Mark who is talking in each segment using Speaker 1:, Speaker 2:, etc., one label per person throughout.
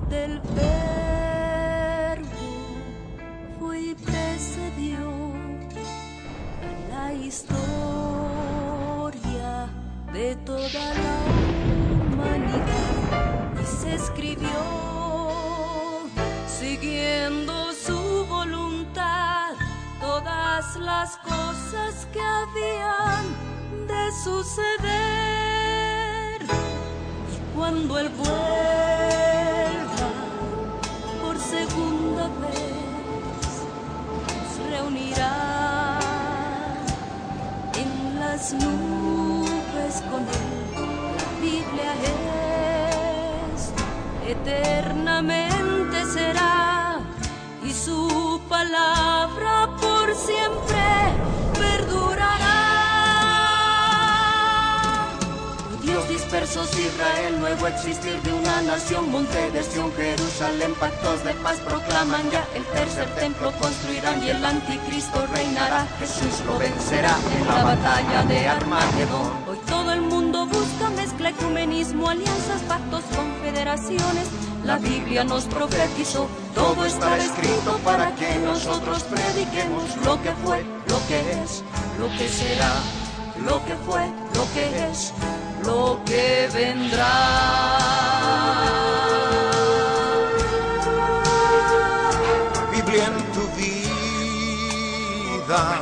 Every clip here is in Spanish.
Speaker 1: del Verbo fue y precedió a la historia de toda la humanidad y se escribió siguiendo su voluntad todas las cosas que habían de suceder. Y cuando Él vuelva por segunda vez, nos reunirá en las nubes con Él. La Biblia es eternamente será, y su palabra por siempre perdurará. Oh Dios, dispersos Israel, nuevo existir de una nación, monte de Sión, Jerusalén, pactos de paz proclaman ya, el tercer templo construirán y el anticristo reinará. Jesús lo vencerá en la batalla de Armagedón. Hoy todo el mundo busca mezcla, ecumenismo, alianzas, pactos, confederaciones. La Biblia nos profetizó, todo está escrito para que nosotros prediquemos lo que fue, lo que es, lo que será, lo que fue, lo que es, lo que vendrá.
Speaker 2: Biblia en tu vida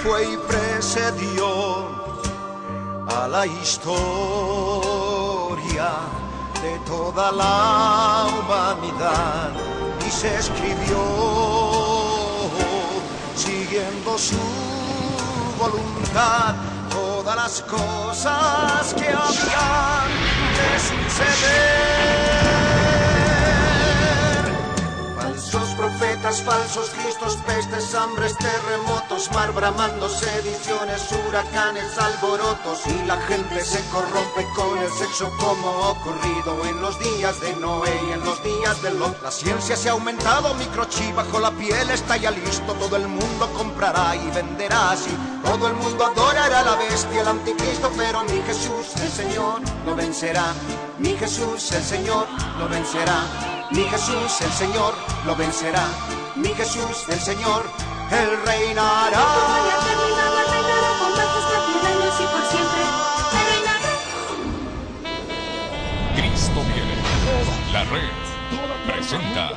Speaker 2: fue y precedió a la historia de toda la humanidad y se escribió siguiendo su voluntad todas las cosas que habían de suceder. Falsos profetas, falsos cristos, pestes, hambres, terremotos, mar bramando, sediciones, huracanes, alborotos, y la gente se corrompe con el sexo como ocurrido en los días de Noé y en los días de Lot. La ciencia se ha aumentado, microchip bajo la piel está ya listo, todo el mundo comprará y venderá así, todo el mundo adorará a la bestia, el anticristo, pero mi Jesús, el Señor, lo vencerá. Mi Jesús, el Señor, lo vencerá. Mi Jesús, el Señor, lo vencerá. Mi Jesús, el Señor, Él reinará.
Speaker 1: Con majestad y años y por siempre reinará.
Speaker 3: Cristo viene. La red presenta
Speaker 4: Lo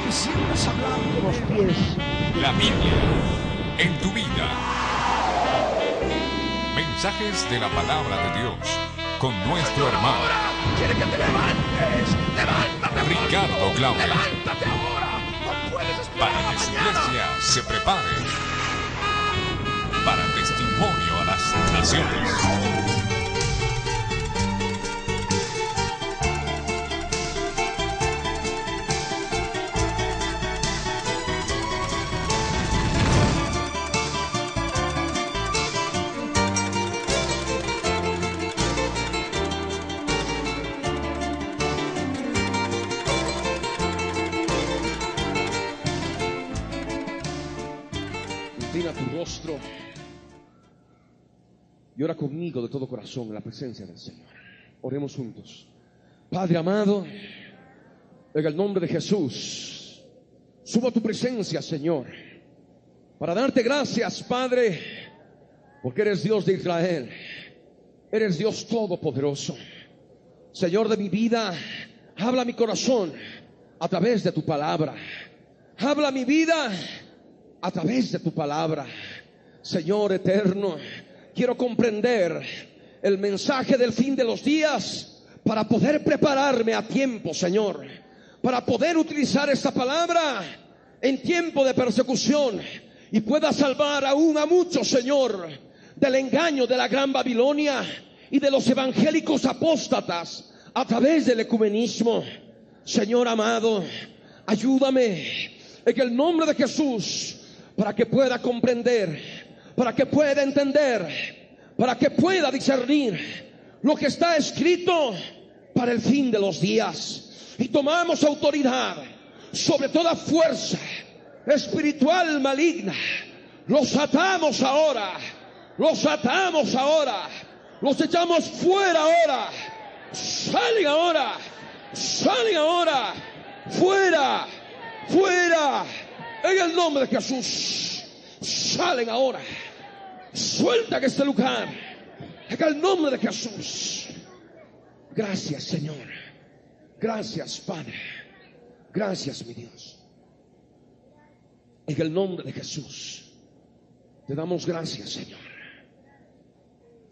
Speaker 4: que siempre es hablar de los pies.
Speaker 3: la Biblia en tu vida. Mensajes de la palabra de Dios con nuestro hermano
Speaker 4: Quiere que te levantes. Levántate.
Speaker 3: Ricardo Glauber,
Speaker 4: Levántate ahora. No puedes esperar
Speaker 3: para
Speaker 4: a
Speaker 3: que su
Speaker 4: mañana.
Speaker 3: iglesia se prepare para testimonio a las naciones.
Speaker 5: Inclina tu rostro y ora conmigo de todo corazón en la presencia del Señor. Oremos juntos. Padre amado, en el nombre de Jesús, subo a tu presencia, Señor, para darte gracias, Padre, porque eres Dios de Israel, eres Dios todopoderoso. Señor de mi vida, habla mi corazón a través de tu palabra. Habla mi vida a través de tu palabra. Señor eterno, quiero comprender el mensaje del fin de los días para poder prepararme a tiempo, Señor, para poder utilizar esta palabra en tiempo de persecución y pueda salvar aún a muchos, Señor, del engaño de la gran Babilonia y de los evangélicos apóstatas a través del ecumenismo. Señor amado, ayúdame en el nombre de Jesús, para que pueda comprender, para que pueda entender, para que pueda discernir lo que está escrito para el fin de los días. Y tomamos autoridad sobre toda fuerza espiritual maligna. Los atamos ahora, los atamos ahora, los echamos fuera ahora. Salen ahora Salen ahora. Fuera. Fuera. En el nombre de Jesús. Salen ahora. Suelta en este lugar. En el nombre de Jesús. Gracias, Señor. Gracias, Padre. Gracias, mi Dios. En el nombre de Jesús. Te damos gracias, Señor.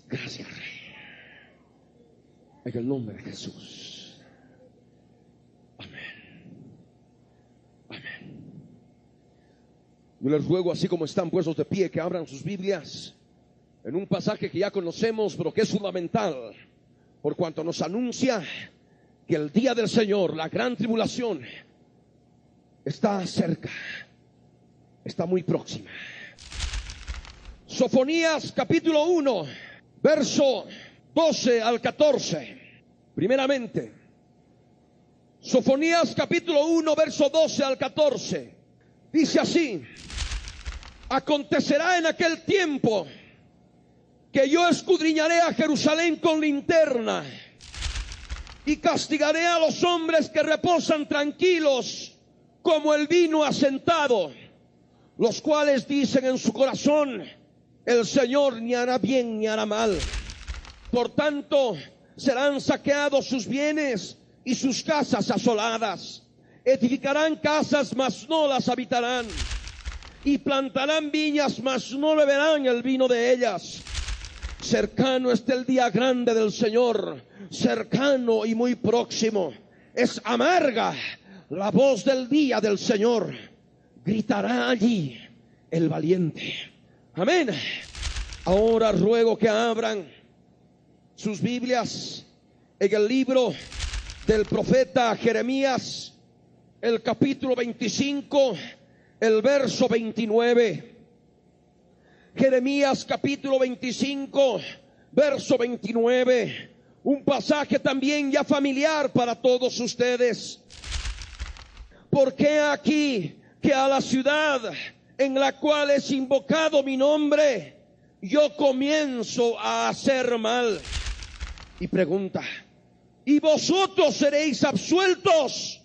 Speaker 5: Gracias, Rey. En el nombre de Jesús. Amén. Amén. Yo les ruego, así como están puestos de pie, que abran sus Biblias en un pasaje que ya conocemos, pero que es fundamental, por cuanto nos anuncia que el día del Señor, la gran tribulación, está cerca, está muy próxima. Sofonías capítulo 1, verso 12 al 14. Primeramente, Sofonías capítulo 1, verso 12 al 14. Dice así: acontecerá en aquel tiempo que yo escudriñaré a Jerusalén con linterna y castigaré a los hombres que reposan tranquilos como el vino asentado, los cuales dicen en su corazón: el Señor ni hará bien ni hará mal. Por tanto, serán saqueados sus bienes y sus casas asoladas. Edificarán casas, mas no las habitarán. Y plantarán viñas, mas no beberán el vino de ellas. Cercano está el día grande del Señor, cercano y muy próximo. Es amarga la voz del día del Señor. Gritará allí el valiente. Amén. Ahora ruego que abran sus Biblias en el libro del profeta Jeremías, el capítulo 25, el verso 29. Jeremías capítulo 25, verso 29. Un pasaje también ya familiar para todos ustedes. Porque aquí que a la ciudad en la cual es invocado mi nombre, yo comienzo a hacer mal. Y pregunta: ¿y vosotros seréis absueltos?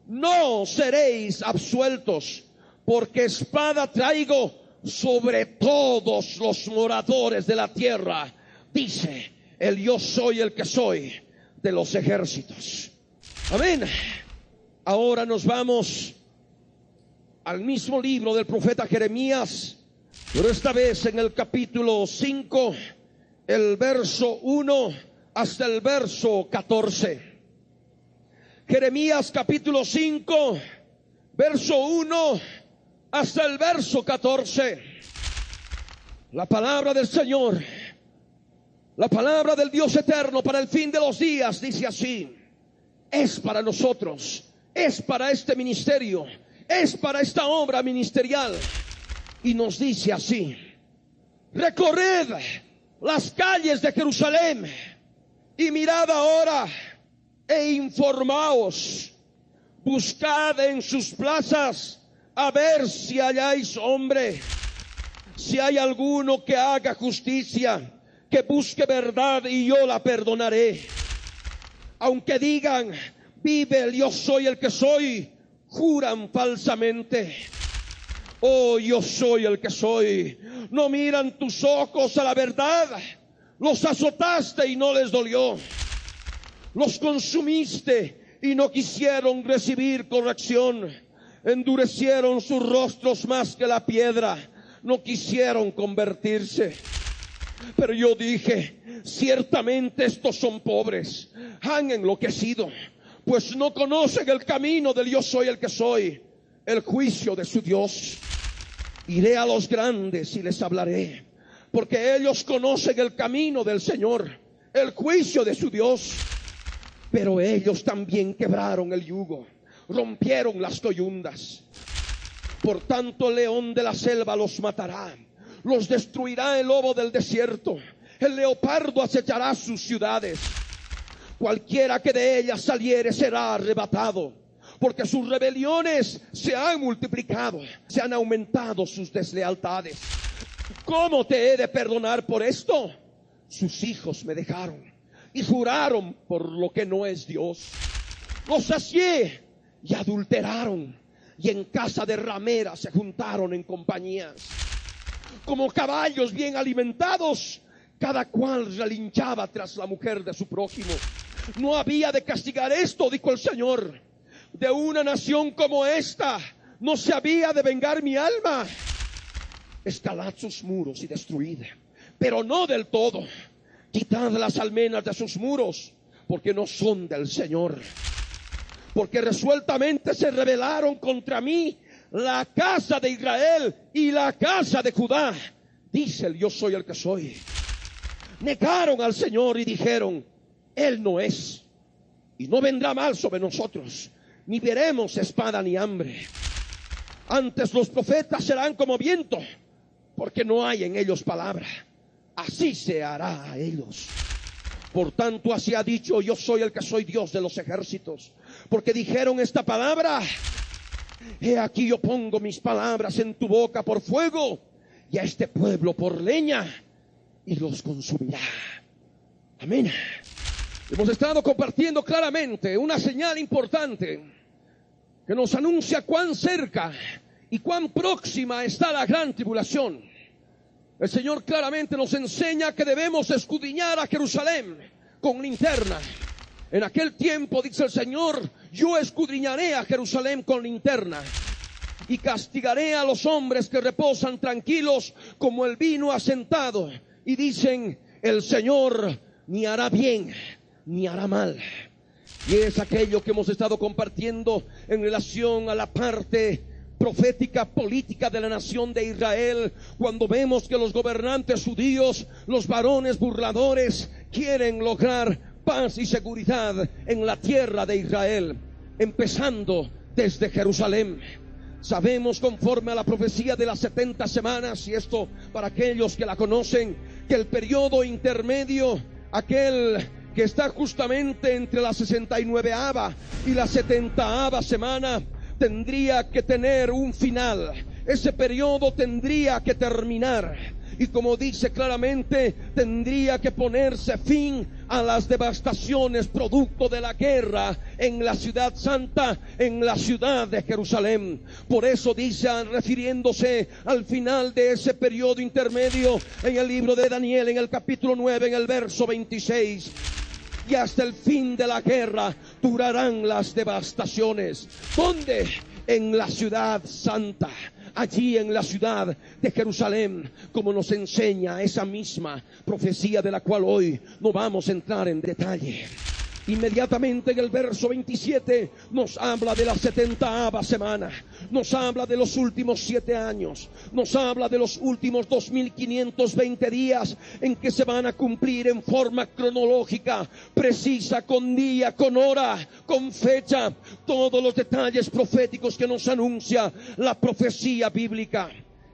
Speaker 5: No seréis absueltos, porque espada traigo sobre todos los moradores de la tierra, dice el yo soy el que soy de los ejércitos. Amén. Ahora nos vamos al mismo libro del profeta Jeremías, pero esta vez en el capítulo 5, el verso 1 hasta el verso 14. Jeremías capítulo 5, verso 1 hasta el verso 14. La palabra del Señor, la palabra del Dios eterno para el fin de los días dice así: es para nosotros, es para este ministerio, es para esta obra ministerial. Y nos dice así: recorred las calles de Jerusalén y mirad ahora e informaos. Buscad en sus plazas a ver si halláis hombre, si hay alguno que haga justicia, que busque verdad, y yo la perdonaré. Aunque digan: vive el yo soy el que soy, juran falsamente. Oh, yo soy el que soy. No miran tus ojos a la verdad. Los azotaste y no les dolió. Los consumiste y no quisieron recibir corrección. Endurecieron sus rostros más que la piedra. No quisieron convertirse. Pero yo dije: ciertamente estos son pobres, han enloquecido, pues no conocen el camino del yo soy el que soy, el juicio de su Dios. Iré a los grandes y les hablaré, porque ellos conocen el camino del Señor, el juicio de su Dios. Pero ellos también quebraron el yugo, rompieron las coyundas. Por tanto, el león de la selva los matará, los destruirá el lobo del desierto, el leopardo acechará sus ciudades. Cualquiera que de ellas saliere será arrebatado, porque sus rebeliones se han multiplicado, se han aumentado sus deslealtades. ¿Cómo te he de perdonar por esto? Sus hijos me dejaron y juraron por lo que no es Dios. Los sacié y adulteraron, y en casa de rameras se juntaron en compañías. Como caballos bien alimentados, cada cual relinchaba tras la mujer de su prójimo. No había de castigar esto, dijo el Señor. De una nación como esta no se había de vengar mi alma. Escalad sus muros y destruid, pero no del todo. Quitad las almenas de sus muros, porque no son del Señor. Porque resueltamente se rebelaron contra mí la casa de Israel y la casa de Judá, dice el yo soy el que soy. Negaron al Señor y dijeron, Él no es, y no vendrá mal sobre nosotros, ni veremos espada ni hambre. Antes los profetas serán como viento, porque no hay en ellos palabra. Así se hará a ellos. Por tanto, así ha dicho, yo soy el que soy Dios de los ejércitos. Porque dijeron esta palabra, he aquí yo pongo mis palabras en tu boca por fuego, y a este pueblo por leña, y los consumirá. Amén. Hemos estado compartiendo claramente una señal importante que nos anuncia cuán cerca y cuán próxima está la gran tribulación. El Señor claramente nos enseña que debemos escudriñar a Jerusalén con linterna. En aquel tiempo, dice el Señor, yo escudriñaré a Jerusalén con linterna y castigaré a los hombres que reposan tranquilos como el vino asentado y dicen, el Señor ni hará bien ni hará mal. Y es aquello que hemos estado compartiendo en relación a la parte profética política de la nación de Israel, cuando vemos que los gobernantes judíos, los varones burladores, quieren lograr paz y seguridad en la tierra de Israel, empezando desde Jerusalén. Sabemos, conforme a la profecía de las 70 semanas, y esto para aquellos que la conocen, que el periodo intermedio, aquel que está justamente entre la 69ª y la 70ª semana, tendría que tener un final. Ese periodo tendría que terminar. Y como dice claramente, tendría que ponerse fin a las devastaciones producto de la guerra en la ciudad santa, en la ciudad de Jerusalén. Por eso dice, refiriéndose al final de ese periodo intermedio, en el libro de Daniel, en el capítulo 9, en el verso 26, y hasta el fin de la guerra durarán las devastaciones. ¿Dónde? En la ciudad santa, allí en la ciudad de Jerusalén, como nos enseña esa misma profecía de la cual hoy no vamos a entrar en detalle. Inmediatamente en el verso 27 nos habla de la 70ª semana, nos habla de los últimos 7 años, nos habla de los últimos 2520 días en que se van a cumplir en forma cronológica, precisa, con día, con hora, con fecha, todos los detalles proféticos que nos anuncia la profecía bíblica.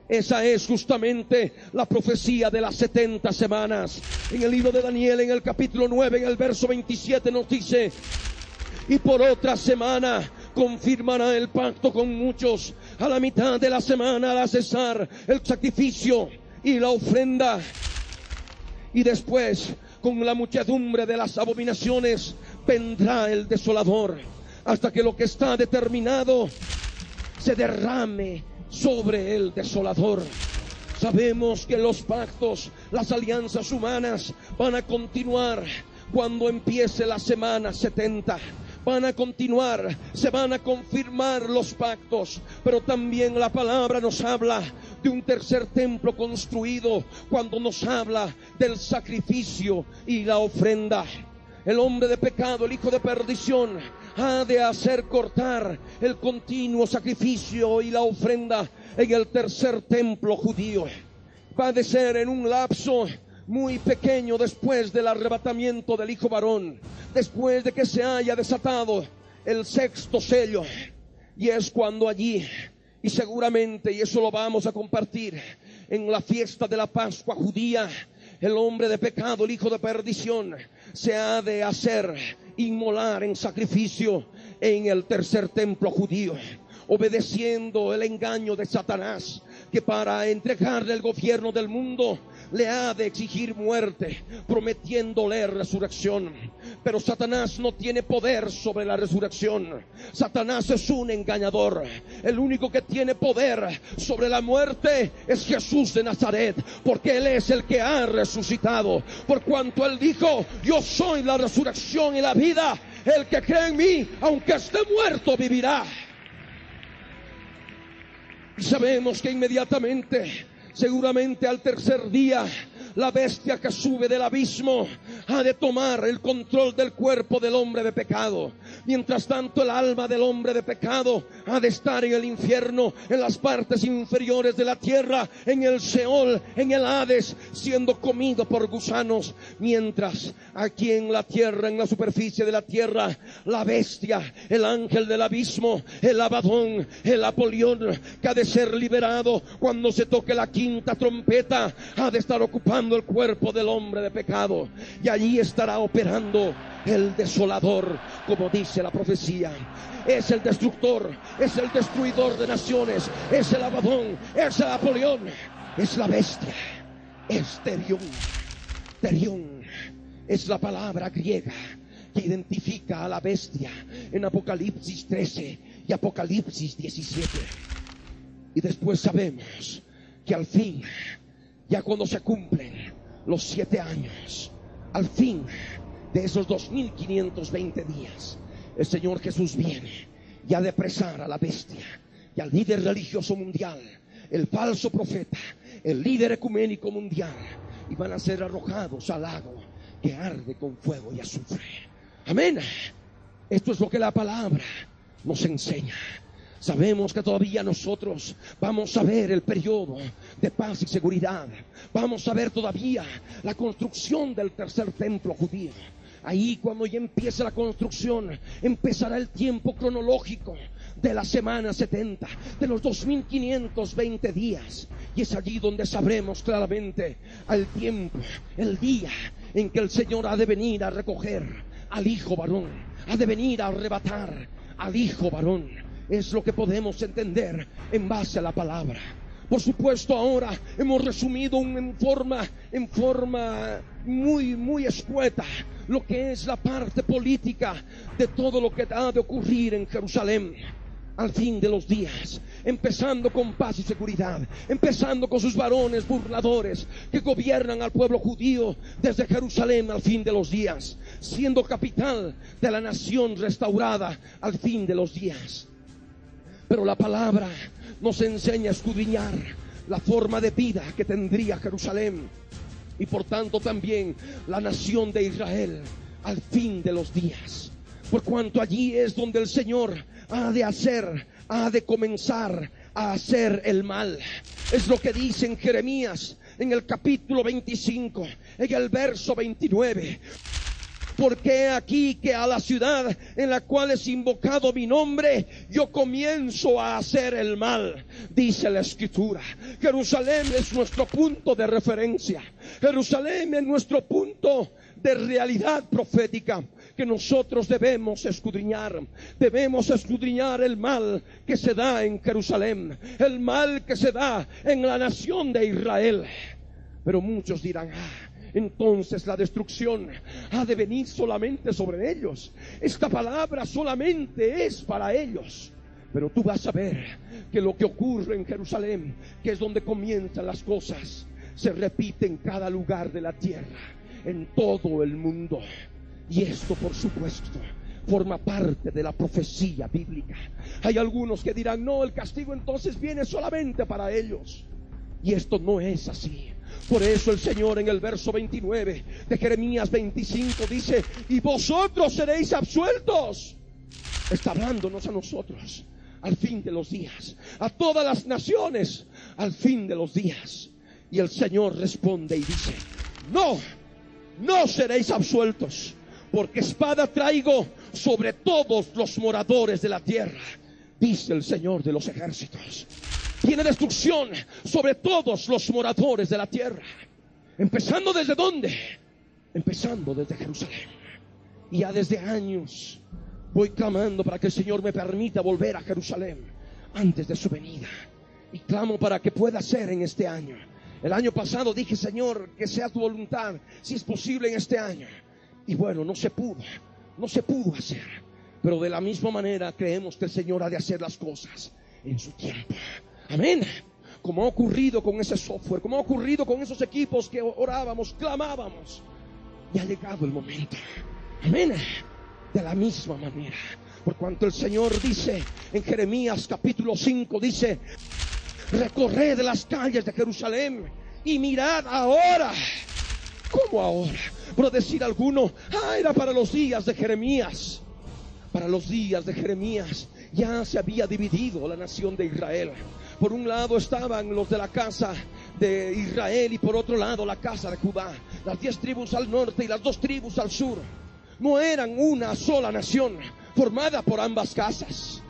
Speaker 5: Esa es justamente la profecía de las 70 semanas. En el libro de Daniel, en el capítulo 9, en el verso 27 nos dice, y por otra semana confirmará el pacto con muchos. A la mitad de la semana hará cesar el sacrificio y la ofrenda. Y después, con la muchedumbre de las abominaciones, vendrá el desolador, hasta que lo que está determinado se derrame sobre el desolador. Sabemos que los pactos, las alianzas humanas van a continuar cuando empiece la semana 70. Van a continuar, se van a confirmar los pactos, pero también la palabra nos habla de un tercer templo construido, cuando nos habla del sacrificio y la ofrenda. El hombre de pecado, el hijo de perdición, ha de hacer cortar el continuo sacrificio y la ofrenda en el tercer templo judío. Va a ser en un lapso muy pequeño después del arrebatamiento del hijo varón, después de que se haya desatado el 6º sello. Y es cuando allí, y seguramente, y eso lo vamos a compartir en la fiesta de la Pascua judía, el hombre de pecado, el hijo de perdición, se ha de hacer inmolar en sacrificio en el tercer templo judío, obedeciendo el engaño de Satanás, que para entregarle el gobierno del mundo le ha de exigir muerte, prometiéndole resurrección. Pero Satanás no tiene poder sobre la resurrección. Satanás es un engañador. El único que tiene poder sobre la muerte es Jesús de Nazaret, porque Él es el que ha resucitado. Por cuanto Él dijo: yo soy la resurrección y la vida. El que cree en mí, aunque esté muerto, vivirá. Y sabemos que inmediatamente, seguramente al tercer día, la bestia que sube del abismo ha de tomar el control del cuerpo del hombre de pecado. Mientras tanto, el alma del hombre de pecado ha de estar en el infierno, en las partes inferiores de la tierra, en el Seol, en el Hades, siendo comido por gusanos. Mientras aquí en la tierra, en la superficie de la tierra, la bestia, el ángel del abismo, el Abadón, el Apolión, que ha de ser liberado cuando se toque la quinta trompeta, ha de estar ocupando el cuerpo del hombre de pecado, y allí estará operando el desolador, como dice la profecía. Es el destructor, es el destruidor de naciones, es el Abadón, es el Apolión, es la bestia, es Terión. Terión es la palabra griega que identifica a la bestia en Apocalipsis 13 y Apocalipsis 17. Y después sabemos que al fin, ya cuando se cumplen los 7 años, al fin de esos 2520 días, el Señor Jesús viene y ha de apresar a la bestia y al líder religioso mundial, el falso profeta, el líder ecuménico mundial, y van a ser arrojados al lago que arde con fuego y azufre. Amén. Esto es lo que la palabra nos enseña. Sabemos que todavía nosotros vamos a ver el periodo de paz y seguridad. Vamos a ver todavía la construcción del tercer templo judío. Ahí, cuando ya empiece la construcción, empezará el tiempo cronológico de la semana 70, de los 2520 días. Y es allí donde sabremos claramente el tiempo, el día en que el Señor ha de venir a recoger al hijo varón, ha de venir a arrebatar al hijo varón. Es lo que podemos entender en base a la palabra. Por supuesto, ahora hemos resumido en forma muy escueta lo que es la parte política de todo lo que ha de ocurrir en Jerusalén al fin de los días, empezando con paz y seguridad, empezando con sus varones burladores que gobiernan al pueblo judío desde Jerusalén al fin de los días, siendo capital de la nación restaurada al fin de los días. Pero la palabra nos enseña a escudriñar la forma de vida que tendría Jerusalén y por tanto también la nación de Israel al fin de los días. Por cuanto allí es donde el Señor ha de comenzar a hacer el mal. Es lo que dice en Jeremías, en el capítulo 25, en el verso 29. Porque aquí que a la ciudad en la cual es invocado mi nombre, yo comienzo a hacer el mal, dice la Escritura. Jerusalén es nuestro punto de referencia. Jerusalén es nuestro punto de realidad profética que nosotros debemos escudriñar. Debemos escudriñar el mal que se da en Jerusalén, el mal que se da en la nación de Israel. Pero muchos dirán: entonces la destrucción ha de venir solamente sobre ellos. Esta palabra solamente es para ellos. Pero tú vas a ver que lo que ocurre en Jerusalén, que es donde comienzan las cosas, se repite en cada lugar de la tierra, en todo el mundo. Y esto, por supuesto, forma parte de la profecía bíblica. Hay algunos que dirán: no, el castigo entonces viene solamente para ellos. Y esto no es así. Por eso el Señor en el verso 29 de Jeremías 25 dice: y vosotros seréis absueltos. Está hablándonos a nosotros al fin de los días, a todas las naciones al fin de los días. Y el Señor responde y dice: no seréis absueltos, porque espada traigo sobre todos los moradores de la tierra, dice el Señor de los ejércitos. Tiene destrucción sobre todos los moradores de la tierra. ¿Empezando desde dónde? Empezando desde Jerusalén. Y ya desde años voy clamando para que el Señor me permita volver a Jerusalén antes de su venida. Y clamo para que pueda ser en este año. El año pasado dije, Señor, que sea tu voluntad, si es posible en este año. Y bueno, no se pudo hacer. Pero de la misma manera creemos que el Señor ha de hacer las cosas en su tiempo. Amén. Como ha ocurrido con ese software, como ha ocurrido con esos equipos que orábamos, clamábamos. Y ha llegado el momento. Amén. De la misma manera. Por cuanto el Señor dice en Jeremías capítulo 5, dice: recorred las calles de Jerusalén y mirad ahora. ¿Cómo ahora? Por decir alguno, era para los días de Jeremías. Para los días de Jeremías ya se había dividido la nación de Israel. Por un lado estaban los de la casa de Israel y por otro lado la casa de Judá. Las 10 tribus al norte y las 2 tribus al sur. No eran una sola nación formada por ambas casas.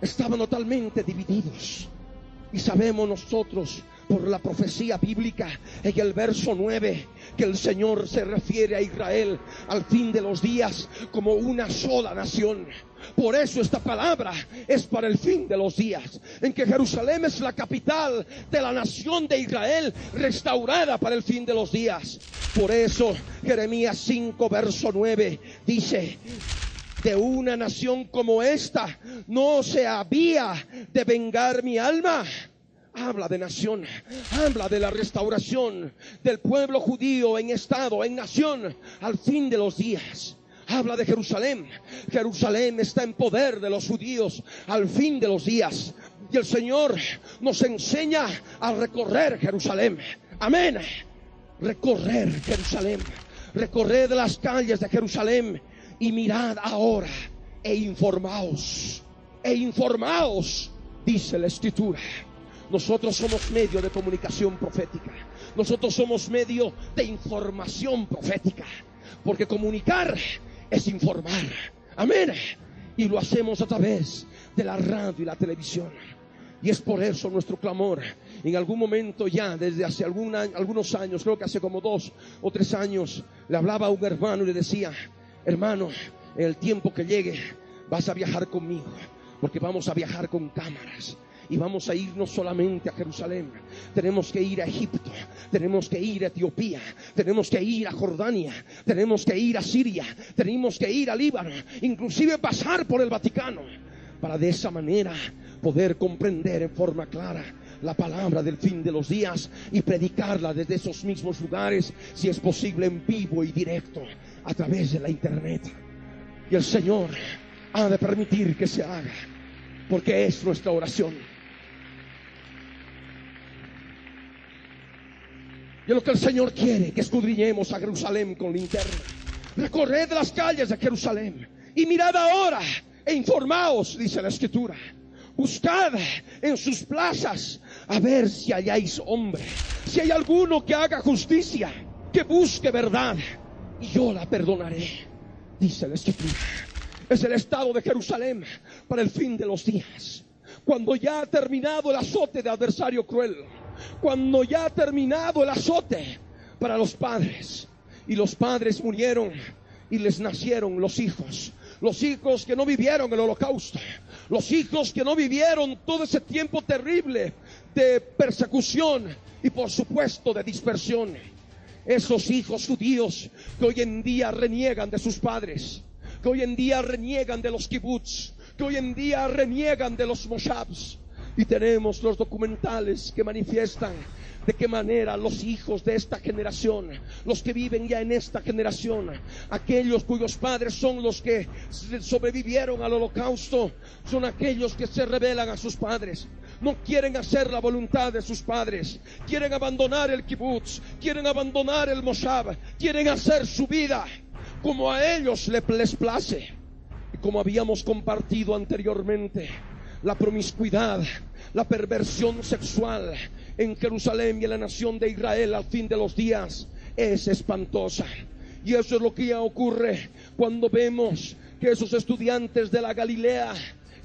Speaker 5: Estaban totalmente divididos. Y sabemos nosotros por la profecía bíblica en el verso 9 que el Señor se refiere a Israel al fin de los días como una sola nación. Por eso esta palabra es para el fin de los días, en que Jerusalén es la capital de la nación de Israel restaurada para el fin de los días. Por eso Jeremías 5 verso 9 dice: de una nación como esta no se había de vengar mi alma. Habla de nación, habla de la restauración del pueblo judío en estado, en nación, al fin de los días. Habla de Jerusalén. Jerusalén está en poder de los judíos al fin de los días. Y el Señor nos enseña a recorrer Jerusalén. Amén. Recorrer Jerusalén. Recorred las calles de Jerusalén y mirad ahora e informaos, dice la Escritura. Nosotros somos medio de comunicación profética. Nosotros somos medio de información profética. Porque comunicar es informar. Amén. Y lo hacemos a través de la radio y la televisión. Y es por eso nuestro clamor. En algún momento ya, desde hace algunos años, creo que hace como 2 o 3 años, le hablaba a un hermano y le decía: hermano, en el tiempo que llegue vas a viajar conmigo, porque vamos a viajar con cámaras. Y vamos a ir no solamente a Jerusalén, tenemos que ir a Egipto, tenemos que ir a Etiopía, tenemos que ir a Jordania, tenemos que ir a Siria, tenemos que ir a Líbano, inclusive pasar por el Vaticano, para de esa manera poder comprender en forma clara la palabra del fin de los días y predicarla desde esos mismos lugares, si es posible en vivo y directo, a través de la internet. Y el Señor ha de permitir que se haga, porque es nuestra oración. Y lo que el Señor quiere, que escudriñemos a Jerusalén con linterna. Recorred las calles de Jerusalén y mirad ahora e informaos, dice la Escritura. Buscad en sus plazas a ver si halláis hombre, si hay alguno que haga justicia, que busque verdad, y yo la perdonaré, dice la Escritura. Es el estado de Jerusalén para el fin de los días, cuando ya ha terminado el azote de adversario cruel, cuando ya ha terminado el azote para los padres, y los padres murieron y les nacieron los hijos que no vivieron el holocausto, los hijos que no vivieron todo ese tiempo terrible de persecución y por supuesto de dispersión. Esos hijos judíos que hoy en día reniegan de sus padres, que hoy en día reniegan de los kibbutz, que hoy en día reniegan de los moshavs. Y tenemos los documentales que manifiestan de qué manera los hijos de esta generación, los que viven ya en esta generación, aquellos cuyos padres son los que sobrevivieron al holocausto, son aquellos que se rebelan a sus padres. No quieren hacer la voluntad de sus padres, quieren abandonar el kibutz, quieren abandonar el moshav, quieren hacer su vida como a ellos les place. Y como habíamos compartido anteriormente, la promiscuidad, la perversión sexual en Jerusalén y en la nación de Israel al fin de los días es espantosa. Y eso es lo que ya ocurre cuando vemos que esos estudiantes de la Galilea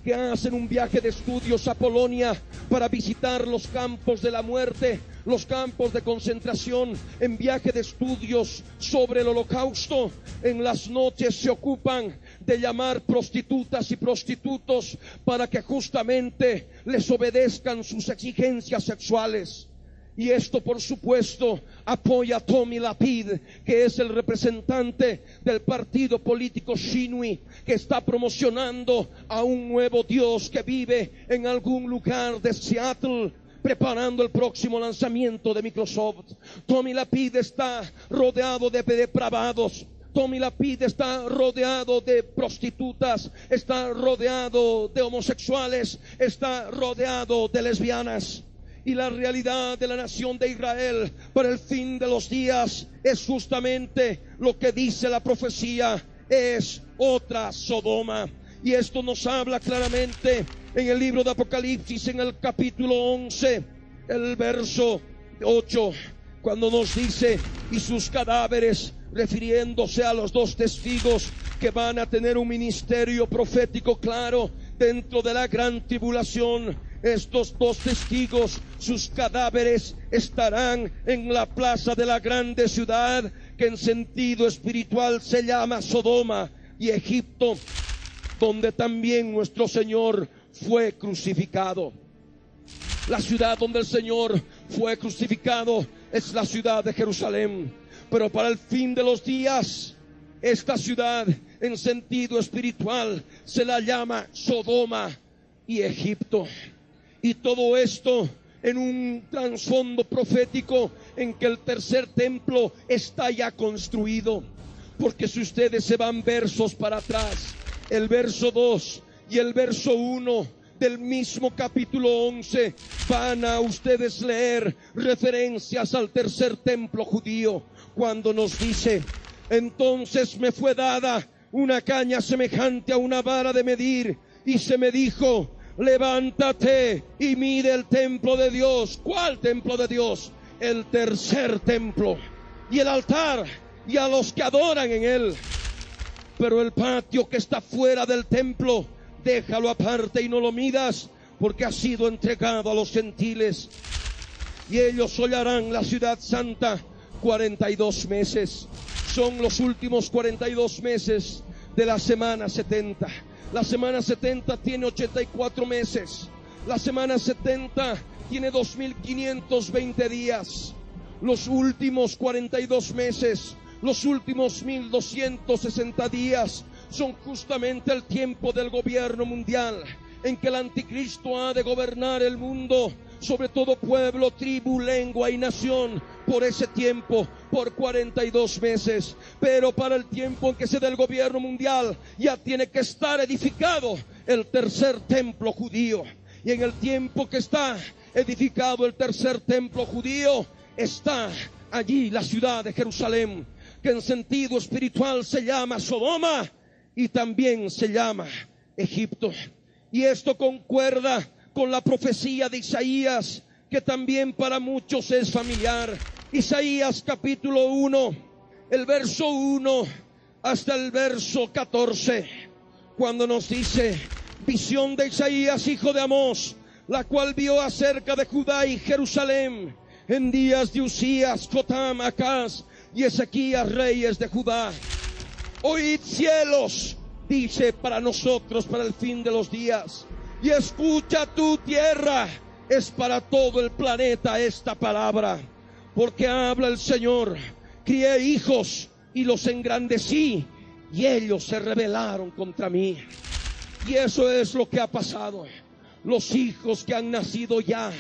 Speaker 5: que hacen un viaje de estudios a Polonia para visitar los campos de la muerte, los campos de concentración, en viaje de estudios sobre el holocausto, en las noches se ocupan de llamar prostitutas y prostitutos para que justamente les obedezcan sus exigencias sexuales. Y esto, por supuesto, apoya a Tommy Lapid, que es el representante del partido político Shinui, que está promocionando a un nuevo Dios que vive en algún lugar de Seattle, preparando el próximo lanzamiento de Microsoft. Tommy Lapid está rodeado de depravados. Tommy Lapid está rodeado de prostitutas, está rodeado de homosexuales, está rodeado de lesbianas. Y la realidad de la nación de Israel para el fin de los días es justamente lo que dice la profecía, es otra Sodoma. Y esto nos habla claramente en el libro de Apocalipsis, en el capítulo 11, el verso 8, cuando nos dice: y sus cadáveres, refiriéndose a los dos testigos que van a tener un ministerio profético claro dentro de la gran tribulación. Estos dos testigos, sus cadáveres estarán en la plaza de la grande ciudad, que en sentido espiritual se llama Sodoma y Egipto, donde también nuestro Señor fue crucificado. La ciudad donde el Señor fue crucificado es la ciudad de Jerusalén. Pero para el fin de los días, esta ciudad en sentido espiritual se la llama Sodoma y Egipto. Y todo esto en un trasfondo profético en que el tercer templo está ya construido. Porque si ustedes se van versos para atrás, el verso 2 y el verso 1 del mismo capítulo 11, van a ustedes leer referencias al tercer templo judío, cuando nos dice: entonces me fue dada una caña semejante a una vara de medir, y se me dijo: levántate y mide el templo de Dios. ¿Cuál templo de Dios? El tercer templo, y el altar, y a los que adoran en él. Pero el patio que está fuera del templo, déjalo aparte y no lo midas, porque ha sido entregado a los gentiles. Y ellos hollarán la ciudad santa 42 meses. Son los últimos 42 meses de la semana 70. La semana 70 tiene 84 meses. La semana 70 tiene 2520 días. Los últimos 42 meses, los últimos 1260 días, son justamente el tiempo del gobierno mundial, en que el anticristo ha de gobernar el mundo, sobre todo pueblo, tribu, lengua y nación, por ese tiempo, por 42 meses. Pero para el tiempo en que se dé el gobierno mundial, ya tiene que estar edificado el tercer templo judío. Y en el tiempo que está edificado el tercer templo judío, está allí la ciudad de Jerusalén, que en sentido espiritual se llama Sodoma y también se llama Egipto. Y esto concuerda con la profecía de Isaías, que también para muchos es familiar. Isaías capítulo 1, el verso 1 hasta el verso 14, cuando nos dice: visión de Isaías, hijo de Amós, la cual vio acerca de Judá y Jerusalén en días de Usías, Jotam, Acaz y Ezequías, reyes de Judá. Oíd cielos, dice, para nosotros, para el fin de los días, y escucha tu tierra. Es para todo el planeta esta palabra, porque habla el Señor: crié hijos y los engrandecí, y ellos se rebelaron contra mí. Y eso es lo que ha pasado. Los hijos que han nacido ya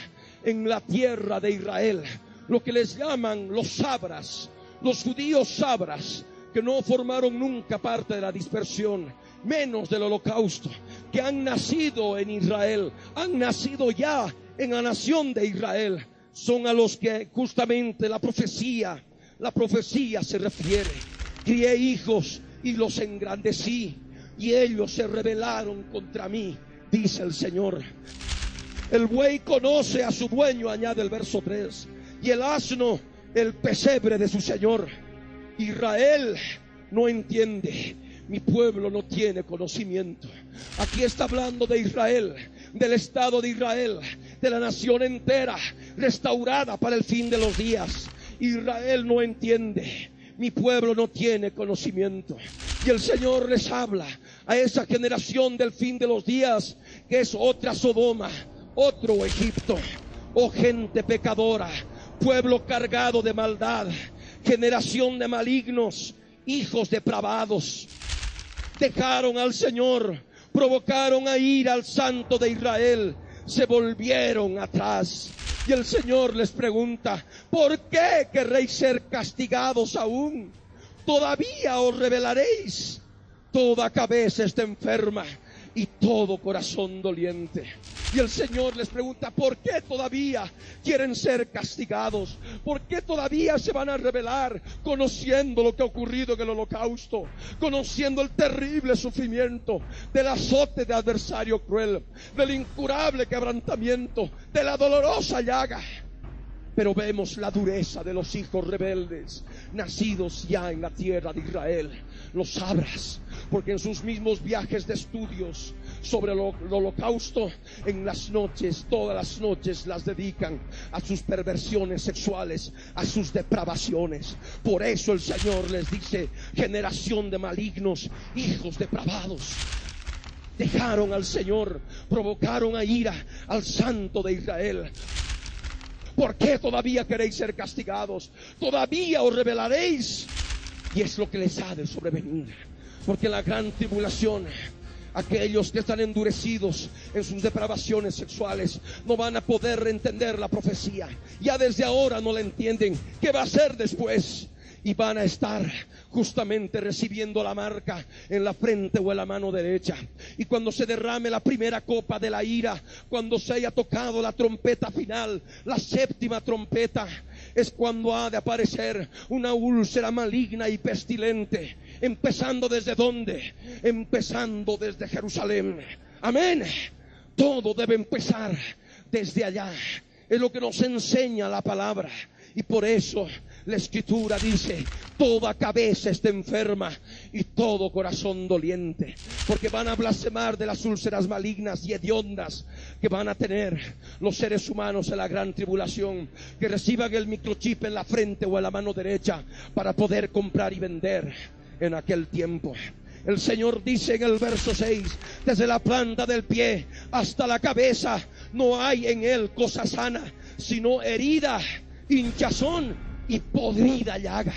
Speaker 5: en la tierra de Israel, lo que les llaman los sabras, los judíos sabras, que no formaron nunca parte de la dispersión, menos del holocausto, que han nacido en Israel, han nacido ya en la nación de Israel, son a los que justamente la profecía se refiere. Crié hijos y los engrandecí, y ellos se rebelaron contra mí, dice el Señor. El buey conoce a su dueño, añade el verso 3, y el asno el pesebre de su Señor. Israel no entiende, mi pueblo no tiene conocimiento. Aquí está hablando de Israel, del Estado de Israel, de la nación entera, restaurada para el fin de los días. Israel no entiende, mi pueblo no tiene conocimiento. Y el Señor les habla a esa generación del fin de los días, que es otra Sodoma, otro Egipto. Oh gente pecadora, pueblo cargado de maldad, generación de malignos, hijos depravados. Dejaron al Señor, provocaron a ira al Santo de Israel, se volvieron atrás. Y el Señor les pregunta: ¿por qué querréis ser castigados aún? ¿Todavía os rebelaréis? Toda cabeza está enferma y todo corazón doliente. Y el Señor les pregunta: ¿por qué todavía quieren ser castigados? ¿Por qué todavía se van a rebelar, conociendo lo que ha ocurrido en el holocausto, conociendo el terrible sufrimiento del azote de adversario cruel, del incurable quebrantamiento, de la dolorosa llaga? Pero vemos la dureza de los hijos rebeldes, nacidos ya en la tierra de Israel. Los sabrás, porque en sus mismos viajes de estudios sobre el holocausto, en las noches, todas las noches las dedican a sus perversiones sexuales, a sus depravaciones. Por eso el Señor les dice: generación de malignos, hijos depravados. Dejaron al Señor, provocaron a ira al Santo de Israel. ¿Por qué todavía queréis ser castigados? ¿Todavía os rebelaréis? Y es lo que les ha de sobrevenir. Porque en la gran tribulación, aquellos que están endurecidos en sus depravaciones sexuales no van a poder entender la profecía. Ya desde ahora no la entienden. ¿Qué va a ser después? Y van a estar justamente recibiendo la marca en la frente o en la mano derecha. Y cuando se derrame la primera copa de la ira, cuando se haya tocado la trompeta final, la séptima trompeta, es cuando ha de aparecer una úlcera maligna y pestilente. ¿Empezando desde dónde? Empezando desde Jerusalén. Amén. Todo debe empezar desde allá. Es lo que nos enseña la palabra. Y por eso la Escritura dice: toda cabeza está enferma y todo corazón doliente. Porque van a blasfemar de las úlceras malignas y hediondas que van a tener los seres humanos en la gran tribulación, que reciban el microchip en la frente o en la mano derecha para poder comprar y vender en aquel tiempo. El Señor dice en el verso 6: desde la planta del pie hasta la cabeza no hay en él cosa sana, sino herida, hinchazón y podrida llaga.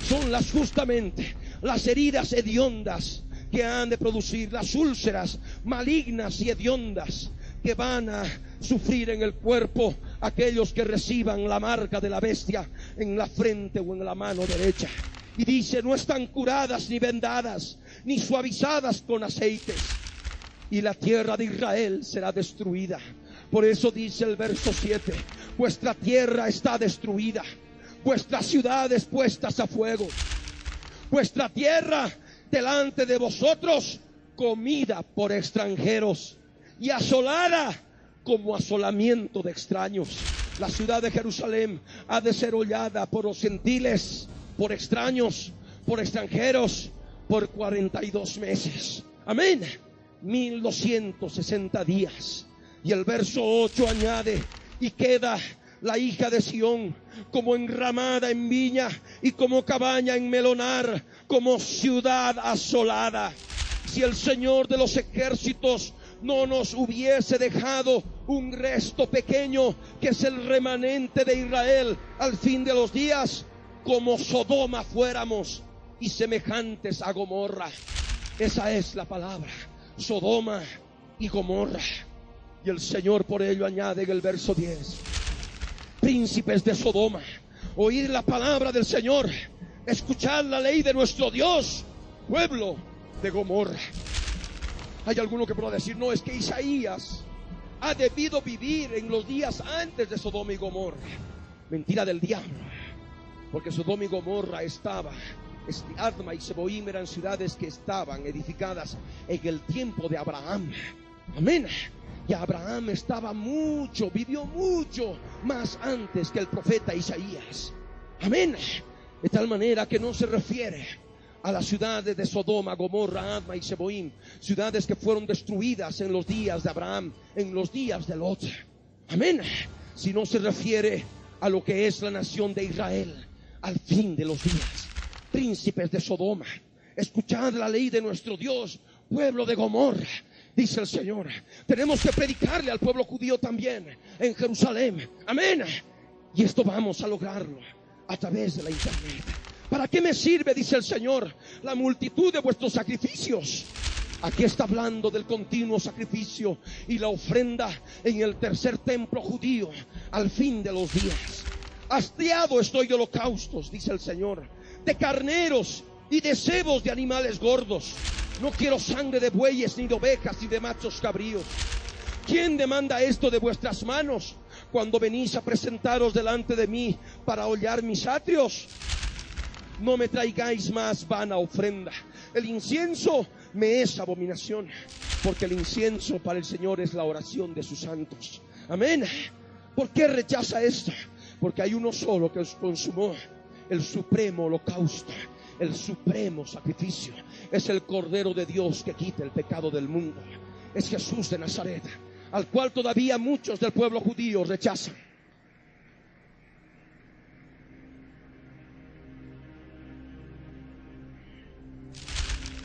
Speaker 5: Son justamente las heridas hediondas que han de producir las úlceras malignas y hediondas que van a sufrir en el cuerpo aquellos que reciban la marca de la bestia en la frente o en la mano derecha. Y dice: no están curadas ni vendadas ni suavizadas con aceites, y la tierra de Israel será destruida. Por eso dice el verso 7: vuestra tierra está destruida, vuestras ciudades puestas a fuego, vuestra tierra delante de vosotros comida por extranjeros y asolada como asolamiento de extraños. La ciudad de Jerusalén ha de ser hollada por los gentiles, por extraños, por extranjeros, por 42 meses. Amén. 1260 días. Y el verso 8 añade: y queda la hija de Sión como enramada en viña y como cabaña en melonar, como ciudad asolada. Si el Señor de los ejércitos no nos hubiese dejado un resto pequeño, que es el remanente de Israel al fin de los días, como Sodoma fuéramos y semejantes a Gomorra. Esa es la palabra: Sodoma y Gomorra. Y el Señor por ello añade en el verso 10: príncipes de Sodoma, oíd la palabra del Señor, escuchad la ley de nuestro Dios, pueblo de Gomorra. Hay alguno que podrá decir: no, es que Isaías ha debido vivir en los días antes de Sodoma y Gomorra. Mentira del diablo, porque Sodoma y Gomorra Adma y Seboim eran ciudades que estaban edificadas en el tiempo de Abraham. Amén. Y Abraham vivió mucho más antes que el profeta Isaías. Amén. De tal manera que no se refiere a las ciudades de Sodoma, Gomorra, Adma y Seboim, ciudades que fueron destruidas en los días de Abraham, en los días de Lot. Amén. Sino se refiere a lo que es la nación de Israel al fin de los días. Príncipes de Sodoma, escuchad la ley de nuestro Dios, pueblo de Gomorra. Dice el Señor: tenemos que predicarle al pueblo judío también en Jerusalén. Amén. Y esto vamos a lograrlo a través de la internet. ¿Para qué me sirve, dice el Señor, la multitud de vuestros sacrificios? Aquí está hablando del continuo sacrificio y la ofrenda en el tercer templo judío al fin de los días. Hastiado estoy de holocaustos, dice el Señor, de carneros y de cebos de animales gordos. No quiero sangre de bueyes, ni de ovejas, ni de machos cabríos. ¿Quién demanda esto de vuestras manos cuando venís a presentaros delante de mí para hollar mis atrios? No me traigáis más vana ofrenda. El incienso me es abominación, porque el incienso para el Señor es la oración de sus santos. Amén. ¿Por qué rechaza esto? Porque hay uno solo que os consumó el supremo holocausto, el supremo sacrificio. Es el Cordero de Dios que quita el pecado del mundo. Es Jesús de Nazaret, al cual todavía muchos del pueblo judío rechazan.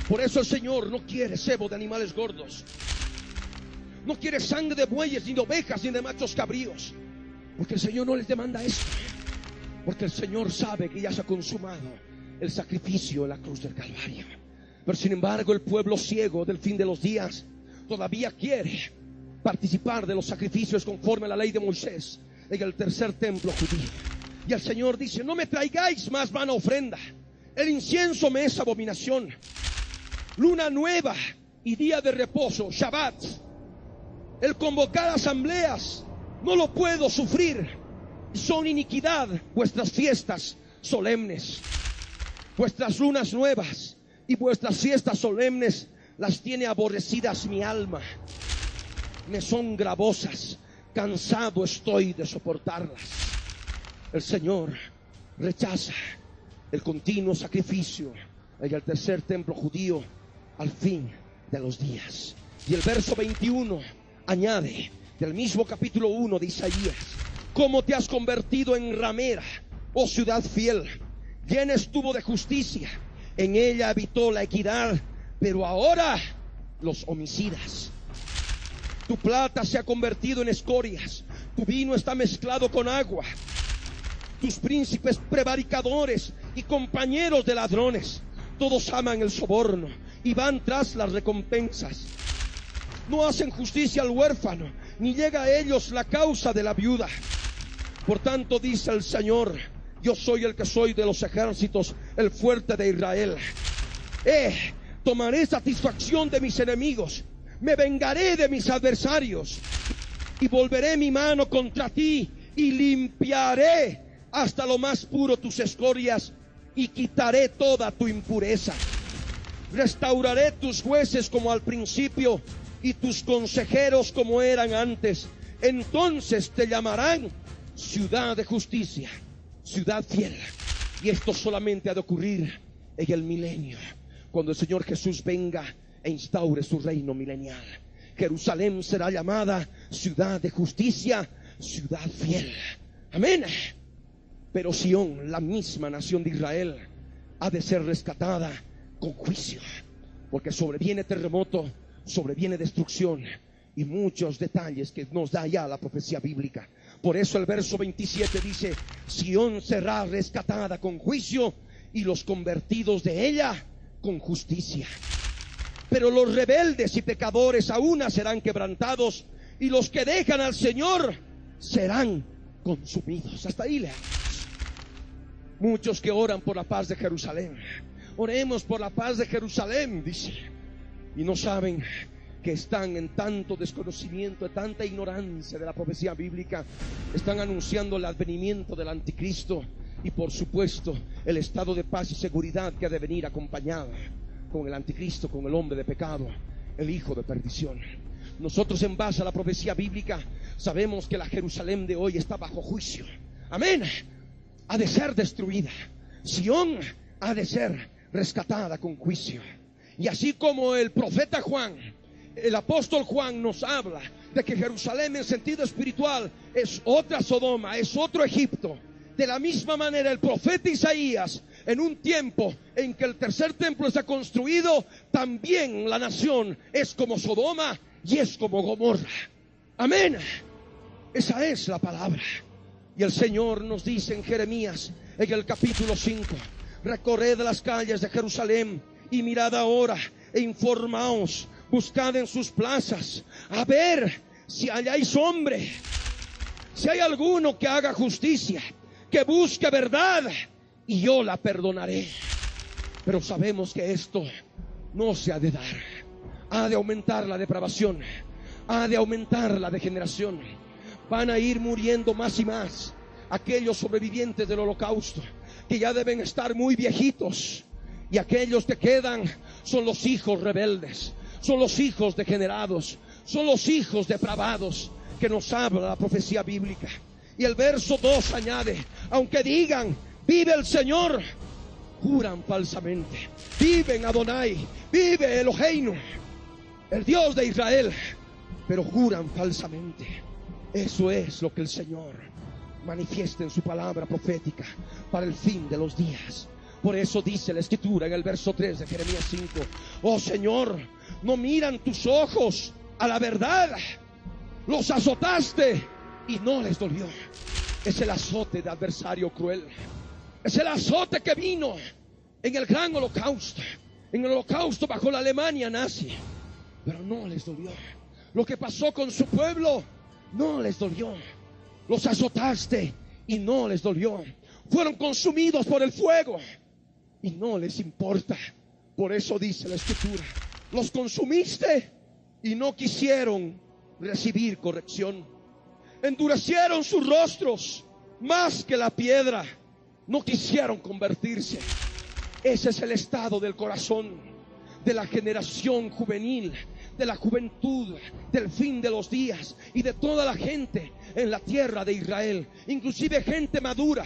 Speaker 5: Por eso el Señor no quiere cebo de animales gordos, no quiere sangre de bueyes, ni de ovejas, ni de machos cabríos, porque el Señor no les demanda esto, porque el Señor sabe que ya se ha consumado el sacrificio en la cruz del Calvario. Pero sin embargo el pueblo ciego del fin de los días todavía quiere participar de los sacrificios conforme a la ley de Moisés en el tercer templo judío. Y el Señor dice: no me traigáis más vana ofrenda, el incienso me es abominación. Luna nueva y día de reposo, Shabbat, el convocar asambleas, no lo puedo sufrir. Son iniquidad vuestras fiestas solemnes. Vuestras lunas nuevas y vuestras fiestas solemnes las tiene aborrecidas mi alma. Me son gravosas, cansado estoy de soportarlas. El Señor rechaza el continuo sacrificio en el tercer templo judío al fin de los días. Y el verso 21 añade del mismo capítulo 1 de Isaías: ¿cómo te has convertido en ramera, oh ciudad fiel? Llena estuvo de justicia, en ella habitó la equidad, pero ahora los homicidas. Tu plata se ha convertido en escorias, tu vino está mezclado con agua. Tus príncipes prevaricadores y compañeros de ladrones, todos aman el soborno y van tras las recompensas. No hacen justicia al huérfano, ni llega a ellos la causa de la viuda. Por tanto dice el Señor: yo soy el que soy de los ejércitos, el fuerte de Israel. Tomaré satisfacción de mis enemigos, me vengaré de mis adversarios, y volveré mi mano contra ti, y limpiaré hasta lo más puro tus escorias, y quitaré toda tu impureza. Restauraré tus jueces como al principio, y tus consejeros como eran antes. Entonces te llamarán ciudad de justicia, ciudad fiel. Y esto solamente ha de ocurrir en el milenio, cuando el Señor Jesús venga e instaure su reino milenial. Jerusalén será llamada ciudad de justicia, ciudad fiel. Amén. Pero Sión, la misma nación de Israel, ha de ser rescatada con juicio, porque sobreviene terremoto, sobreviene destrucción y muchos detalles que nos da ya la profecía bíblica. Por eso el verso 27 dice: Sión será rescatada con juicio y los convertidos de ella con justicia. Pero los rebeldes y pecadores aún serán quebrantados, y los que dejan al Señor serán consumidos. Hasta ahí leamos. Muchos que oran por la paz de Jerusalén. Oremos por la paz de Jerusalén, dice, y no saben que están en tanto desconocimiento, tanta ignorancia de la profecía bíblica. Están anunciando el advenimiento del anticristo y por supuesto el estado de paz y seguridad que ha de venir acompañado con el anticristo, con el hombre de pecado, el hijo de perdición. Nosotros, en base a la profecía bíblica, sabemos que la Jerusalén de hoy está bajo juicio. Amén. Ha de ser destruida. Sión ha de ser rescatada con juicio. Y así como el profeta Juan, el apóstol Juan nos habla de que Jerusalén en sentido espiritual es otra Sodoma, es otro Egipto. De la misma manera el profeta Isaías, en un tiempo en que el tercer templo está construido, también la nación es como Sodoma y es como Gomorra. Amén. Esa es la palabra. Y el Señor nos dice en Jeremías, en el capítulo 5, recorred las calles de Jerusalén y mirad ahora e informaos, buscad en sus plazas, a ver si halláis hombre, si hay alguno que haga justicia, que busque verdad, y yo la perdonaré. Pero sabemos que esto no se ha de dar. Ha de aumentar la depravación, ha de aumentar la degeneración. Van a ir muriendo más y más aquellos sobrevivientes del holocausto, que ya deben estar muy viejitos, y aquellos que quedan son los hijos rebeldes, son los hijos degenerados, son los hijos depravados que nos habla la profecía bíblica. Y el verso 2 añade, aunque digan, vive el Señor, juran falsamente. Vive en Adonai, vive Eloheinu, el Dios de Israel, pero juran falsamente. Eso es lo que el Señor manifiesta en su palabra profética para el fin de los días. Por eso dice la Escritura en el verso 3 de Jeremías 5, oh Señor, no miran tus ojos a la verdad, los azotaste y no les dolió. Es el azote de adversario cruel, es el azote que vino en el gran holocausto, en el holocausto bajo la Alemania nazi, pero no les dolió. Lo que pasó con su pueblo no les dolió. Los azotaste y no les dolió. Fueron consumidos por el fuego y no les importa. Por eso dice la Escritura, los consumiste y no quisieron recibir corrección. Endurecieron sus rostros más que la piedra, no quisieron convertirse. Ese es el estado del corazón de la generación juvenil, de la juventud del fin de los días y de toda la gente en la tierra de Israel, inclusive gente madura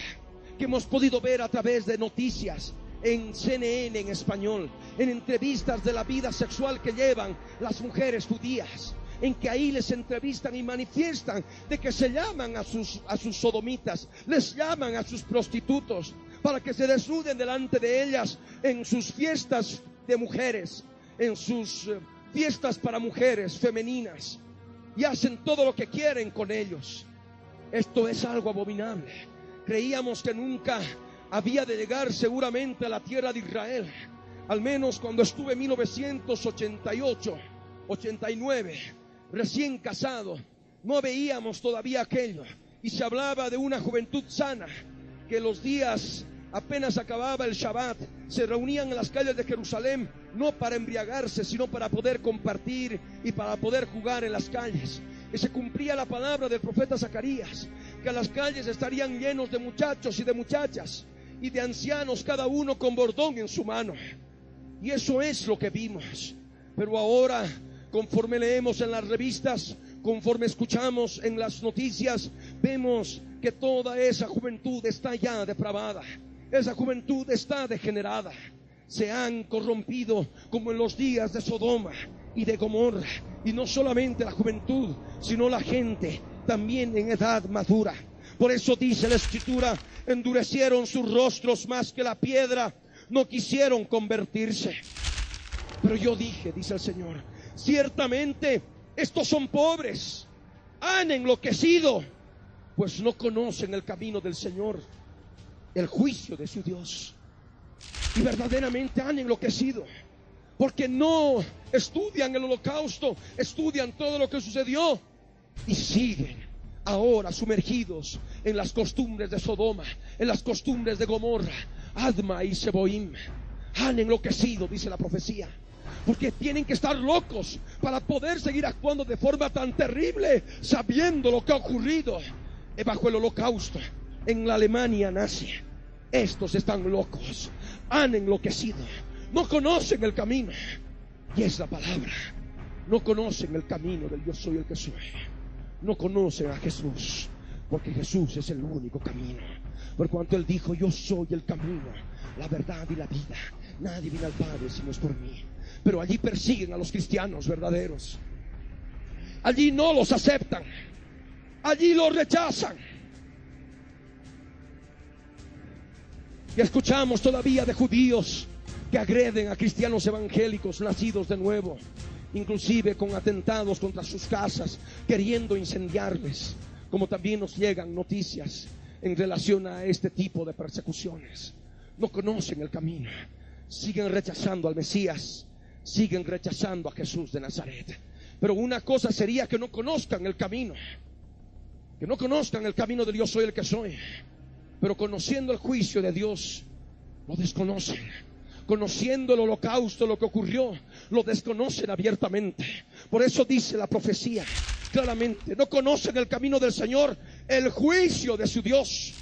Speaker 5: que hemos podido ver a través de noticias en CNN en español, en entrevistas de la vida sexual que llevan las mujeres judías, en que ahí les entrevistan y manifiestan de que se llaman a sus sodomitas, les llaman a sus prostitutos para que se desnuden delante de ellas en sus fiestas de mujeres, en sus fiestas para mujeres femeninas, y hacen todo lo que quieren con ellos. Esto es algo abominable. Creíamos que nunca había de llegar seguramente a la tierra de Israel. Al menos cuando estuve en 1988, 89, recién casado, no veíamos todavía aquello, y se hablaba de una juventud sana, que los días apenas acababa el Shabbat, se reunían en las calles de Jerusalén, no para embriagarse, sino para poder compartir y para poder jugar en las calles. Y se cumplía la palabra del profeta Zacarías, que las calles estarían llenos de muchachos y de muchachas y de ancianos, cada uno con bordón en su mano. Y eso es lo que vimos. Pero ahora, conforme leemos en las revistas, conforme escuchamos en las noticias, vemos que toda esa juventud está ya depravada. Esa juventud está degenerada. Se han corrompido como en los días de Sodoma y de Gomorra. Y no solamente la juventud, sino la gente también en edad madura. Por eso dice la Escritura, endurecieron sus rostros más que la piedra, no quisieron convertirse. Pero yo dije, dice el Señor, ciertamente estos son pobres, han enloquecido, pues no conocen el camino del Señor, el juicio de su Dios. Y verdaderamente han enloquecido, porque no estudian el holocausto, estudian todo lo que sucedió y siguen ahora sumergidos en las costumbres de Sodoma, en las costumbres de Gomorra, Adma y Seboim. Han enloquecido, dice la profecía, porque tienen que estar locos para poder seguir actuando de forma tan terrible, sabiendo lo que ha ocurrido bajo el holocausto en la Alemania nazi. Estos están locos, han enloquecido, no conocen el camino. Y es la palabra, no conocen el camino del yo soy el que soy. No conocen a Jesús, porque Jesús es el único camino. Por cuanto Él dijo, yo soy el camino, la verdad y la vida. Nadie viene al Padre si no es por mí. Pero allí persiguen a los cristianos verdaderos. Allí no los aceptan, allí los rechazan. Y escuchamos todavía de judíos que agreden a cristianos evangélicos nacidos de nuevo, inclusive con atentados contra sus casas, queriendo incendiarles. como también nos llegan noticias en relación a este tipo de persecuciones. No conocen el camino, siguen rechazando al Mesías, siguen rechazando a Jesús de Nazaret. Pero una cosa sería que no conozcan el camino, que no conozcan el camino de Dios soy el que soy, pero conociendo el juicio de Dios, lo desconocen. Conociendo el holocausto, lo que ocurrió, lo desconocen abiertamente. Por eso dice la profecía claramente: no conocen el camino del Señor, el juicio de su Dios.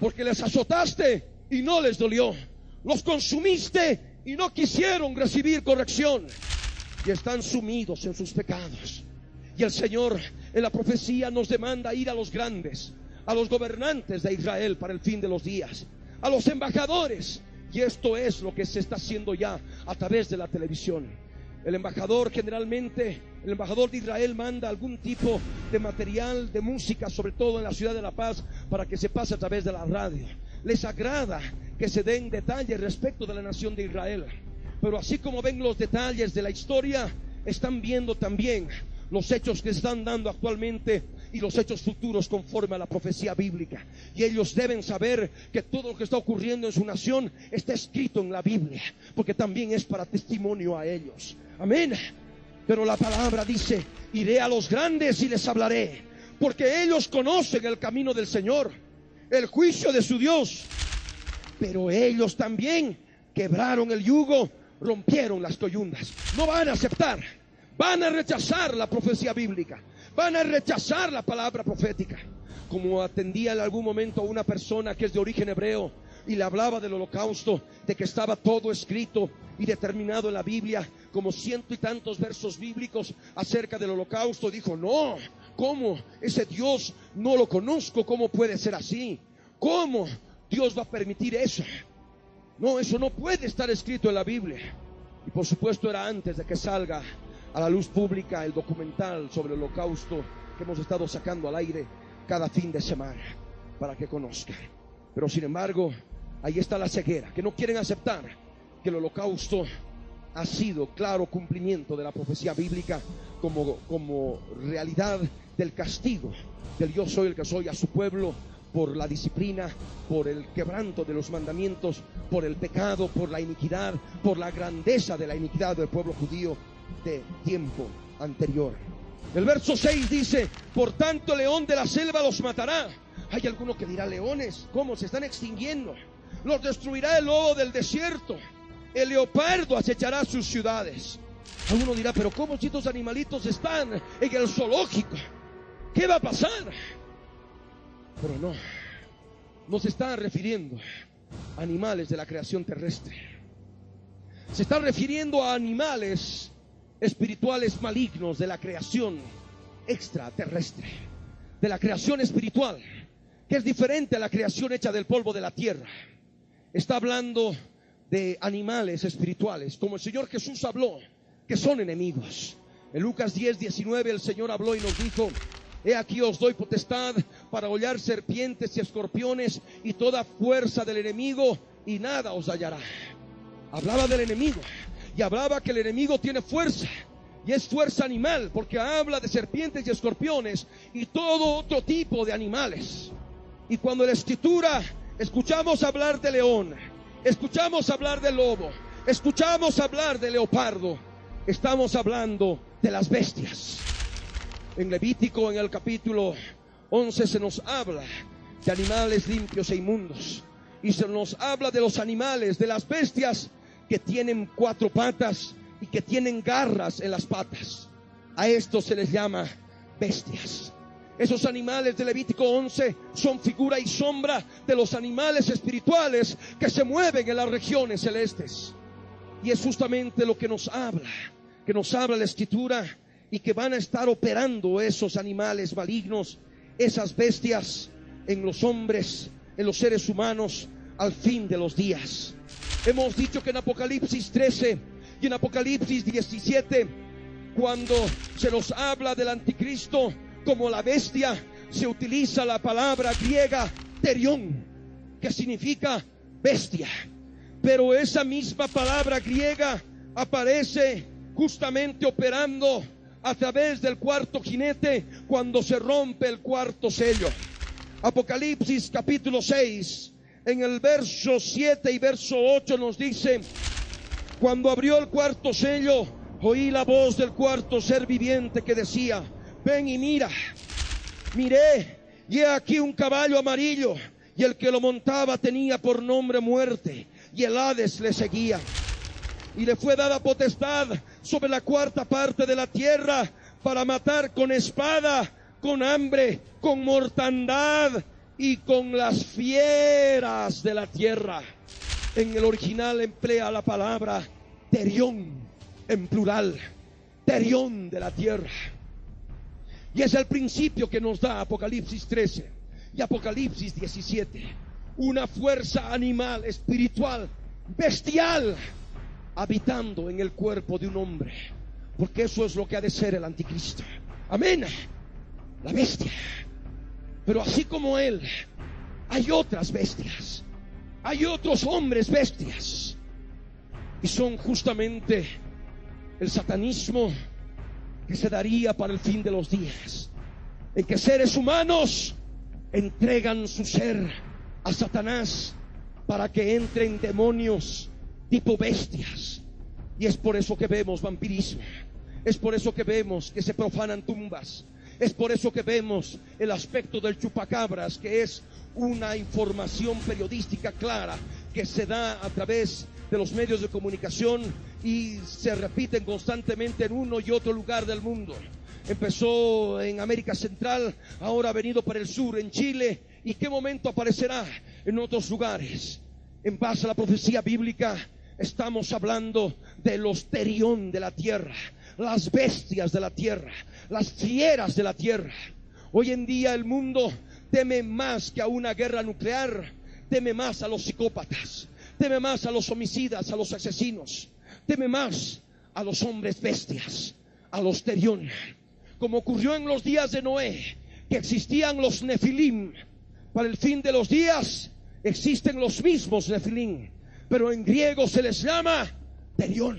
Speaker 5: Porque les azotaste y no les dolió, los consumiste y no quisieron recibir corrección, y están sumidos en sus pecados. Y el Señor en la profecía nos demanda ir a los grandes, a los gobernantes de Israel para el fin de los días, a los embajadores. Y esto es lo que se está haciendo ya a través de la televisión. El embajador generalmente, el embajador de Israel manda algún tipo de material, de música, sobre todo en la ciudad de La Paz, para que se pase a través de la radio. Les agrada que se den detalles respecto de la nación de Israel. Pero así como ven los detalles de la historia, están viendo también los hechos que se están dando actualmente y los hechos futuros conforme a la profecía bíblica. Y ellos deben saber que todo lo que está ocurriendo en su nación está escrito en la Biblia, porque también es para testimonio a ellos. Amén. Pero la palabra dice: iré a los grandes y les hablaré, porque ellos conocen el camino del Señor, el juicio de su Dios. Pero ellos también quebraron el yugo, rompieron las coyundas. No van a aceptar, van a rechazar la profecía bíblica, van a rechazar la palabra profética. Como atendía en algún momento a una persona que es de origen hebreo y le hablaba del holocausto, de que estaba todo escrito y determinado en la Biblia, como 100 y tantos versos bíblicos acerca del holocausto. Dijo: no, ¿cómo? Ese Dios no lo conozco, ¿cómo puede ser así? ¿Cómo Dios va a permitir eso? No, eso no puede estar escrito en la Biblia. Y por supuesto era antes de que salga a la luz pública el documental sobre el holocausto que hemos estado sacando al aire cada fin de semana para que conozcan. Pero sin embargo, ahí está la ceguera, que no quieren aceptar que el holocausto ha sido claro cumplimiento de la profecía bíblica como realidad del castigo del yo soy el que soy a su pueblo, por la disciplina, por el quebranto de los mandamientos, por el pecado, por la iniquidad, por la grandeza de la iniquidad del pueblo judío de tiempo anterior. El verso 6 dice: por tanto león de la selva los matará. Hay alguno que dirá: leones, ¿cómo? Se están extinguiendo. Los destruirá el lobo del desierto, el leopardo acechará sus ciudades. Alguno dirá: pero ¿cómo si estos animalitos están en el zoológico? ¿Qué va a pasar? Pero no se está refiriendo a animales de la creación terrestre. Se está refiriendo a animales espirituales malignos de la creación extraterrestre, de la creación espiritual, que es diferente a la creación hecha del polvo de la tierra. Está hablando de animales espirituales, como el Señor Jesús habló, que son enemigos. En Lucas 10:19 el Señor habló y nos dijo: he aquí os doy potestad para hollar serpientes y escorpiones y toda fuerza del enemigo, y nada os hallará. Hablaba del enemigo y hablaba que el enemigo tiene fuerza, y es fuerza animal, porque habla de serpientes y escorpiones y todo otro tipo de animales. Y cuando en la Escritura escuchamos hablar de león, escuchamos hablar de lobo, escuchamos hablar de leopardo, estamos hablando de las bestias. En Levítico, en el capítulo 11, se nos habla de animales limpios e inmundos, y se nos habla de los animales, de las bestias que tienen 4 patas y que tienen garras en las patas. A estos se les llama bestias. Esos animales de Levítico 11 son figura y sombra de los animales espirituales que se mueven en las regiones celestes. Y es justamente lo que nos habla la Escritura, y que van a estar operando esos animales malignos, esas bestias, en los hombres, en los seres humanos, al fin de los días. Hemos dicho que en Apocalipsis 13 y en Apocalipsis 17, cuando se nos habla del anticristo como la bestia, se utiliza la palabra griega terión, que significa bestia. Pero esa misma palabra griega aparece justamente operando a través del cuarto jinete cuando se rompe el cuarto sello. Apocalipsis capítulo 6, en el verso 7 y verso 8 nos dice: cuando abrió el cuarto sello, oí la voz del cuarto ser viviente que decía: ven y mira. Miré, y he aquí un caballo amarillo, y el que lo montaba tenía por nombre Muerte, y el Hades le seguía. Y le fue dada potestad sobre la cuarta parte de la tierra para matar con espada, con hambre, con mortandad y con las fieras de la tierra. En el original emplea la palabra terión en plural, terión de la tierra. Y es el principio que nos da Apocalipsis 13 y Apocalipsis 17. Una fuerza animal, espiritual, bestial, habitando en el cuerpo de un hombre, porque eso es lo que ha de ser el anticristo. Amén. La bestia. Pero así como él, hay otras bestias, hay otros hombres bestias, y son justamente el satanismo que se daría para el fin de los días, en que seres humanos entregan su ser a Satanás para que entren demonios tipo bestias. Y es por eso que vemos vampirismo, es por eso que vemos que se profanan tumbas, es por eso que vemos el aspecto del chupacabras, que es una información periodística clara que se da a través de los medios de comunicación y se repiten constantemente en uno y otro lugar del mundo. Empezó en América Central, ahora ha venido para el sur, en Chile, y qué momento aparecerá en otros lugares. En base a la profecía bíblica, estamos hablando de los terión de la tierra, las bestias de la tierra, las fieras de la tierra. Hoy en día el mundo teme más que a una guerra nuclear, teme más a los psicópatas, teme más a los homicidas, a los asesinos, teme más a los hombres bestias, a los terión. Como ocurrió en los días de Noé, que existían los nefilim. Para el fin de los días existen los mismos nefilim, pero en griego se les llama terión.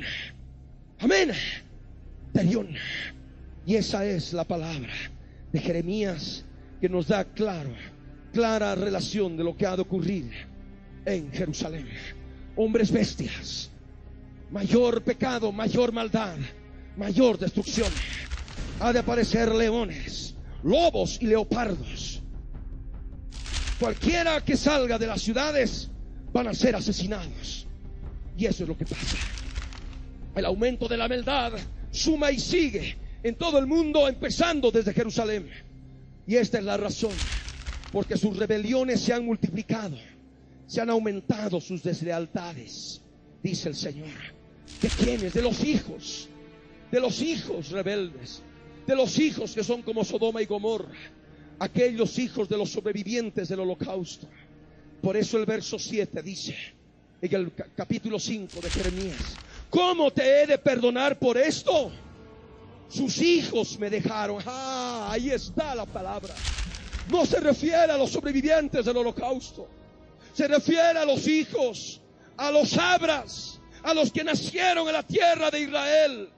Speaker 5: Amén. Terión. Y esa es la palabra de Jeremías que nos da clara relación de lo que ha de ocurrir en Jerusalén. Hombres bestias, mayor pecado, mayor maldad, mayor destrucción. Ha de aparecer leones, lobos y leopardos. Cualquiera que salga de las ciudades van a ser asesinados. Y eso es lo que pasa. El aumento de la maldad suma y sigue en todo el mundo, empezando desde Jerusalén. Y esta es la razón, porque sus rebeliones se han multiplicado, se han aumentado sus deslealtades, dice el Señor. ¿De quiénes? De los hijos rebeldes, de los hijos que son como Sodoma y Gomorra, aquellos hijos de los sobrevivientes del holocausto. Por eso el verso 7 dice, en el capítulo 5 de Jeremías: ¿cómo te he de perdonar por esto? Sus hijos me dejaron. Ahí está la palabra. No se refiere a los sobrevivientes del holocausto, se refiere a los hijos, a los abras, a los que nacieron en la tierra de Israel.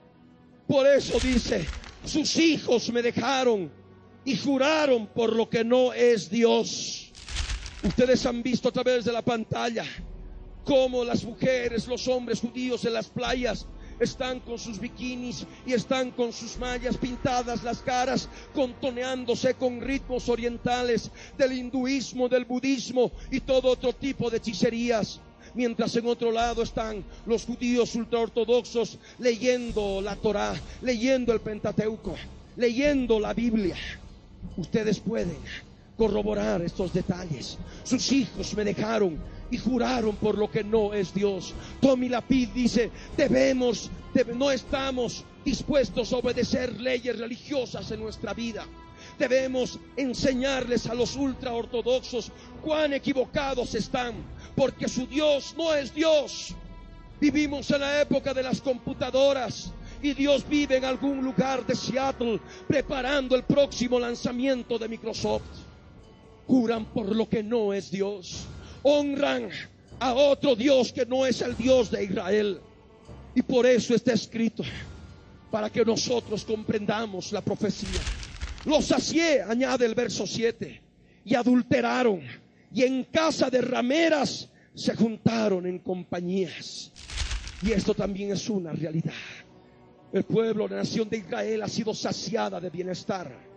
Speaker 5: Por eso dice: sus hijos me dejaron y juraron por lo que no es Dios. Ustedes han visto a través de la pantalla cómo las mujeres, los hombres judíos en las playas están con sus bikinis y están con sus mallas pintadas las caras, contoneándose con ritmos orientales del hinduismo, del budismo y todo otro tipo de hechicerías. Mientras en otro lado están los judíos ultraortodoxos leyendo la Torá, leyendo el Pentateuco, leyendo la Biblia. Ustedes pueden corroborar estos detalles. Sus hijos me dejaron y juraron por lo que no es Dios. Tommy Lapid dice: no estamos dispuestos a obedecer leyes religiosas en nuestra vida. Debemos enseñarles a los ultraortodoxos cuán equivocados están, porque su Dios no es Dios. Vivimos en la época de las computadoras y Dios vive en algún lugar de Seattle preparando el próximo lanzamiento de Microsoft. Juran por lo que no es Dios, honran a otro Dios que no es el Dios de Israel. Y por eso está escrito para que nosotros comprendamos la profecía. Los sacié, añade el verso 7, y adulteraron, y en casa de rameras se juntaron en compañías. Y esto también es una realidad. El pueblo, la nación de Israel ha sido saciada de bienestar.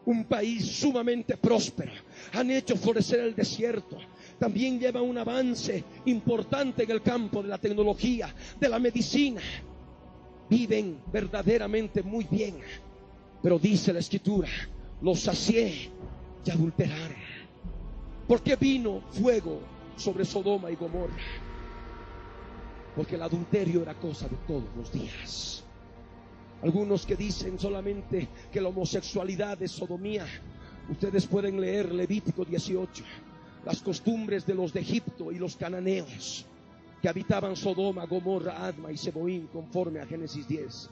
Speaker 5: Un país sumamente próspero. Han hecho florecer el desierto. También lleva un avance importante en el campo de la tecnología, de la medicina. Viven verdaderamente muy bien. Pero dice la Escritura, los sacié y adulteraron. ¿Por qué vino fuego sobre Sodoma y Gomorra? Porque el adulterio era cosa de todos los días. Algunos que dicen solamente que la homosexualidad es sodomía. Ustedes pueden leer Levítico 18, las costumbres de los de Egipto y los cananeos que habitaban Sodoma, Gomorra, Adma y Seboín, conforme a Génesis 10.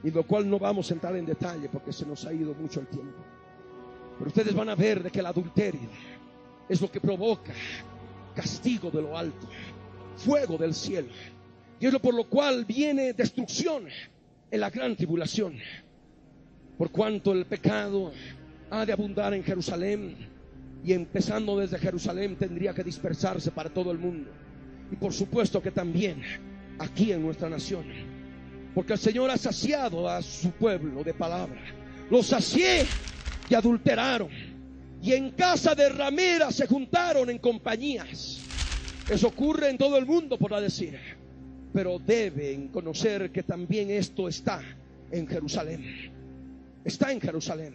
Speaker 5: Y lo cual no vamos a entrar en detalle porque se nos ha ido mucho el tiempo. Pero ustedes van a ver de que el adulterio es lo que provoca castigo de lo alto, fuego del cielo. Y es lo por lo cual viene destrucción en la gran tribulación. Por cuanto el pecado ha de abundar en Jerusalén, y empezando desde Jerusalén tendría que dispersarse para todo el mundo. Y por supuesto que también aquí en nuestra nación, porque el Señor ha saciado a su pueblo de palabra. Los sacié y adulteraron, y en casa de rameras se juntaron en compañías. Eso ocurre en todo el mundo, por decir, pero deben conocer que también esto está en Jerusalén. Está en Jerusalén.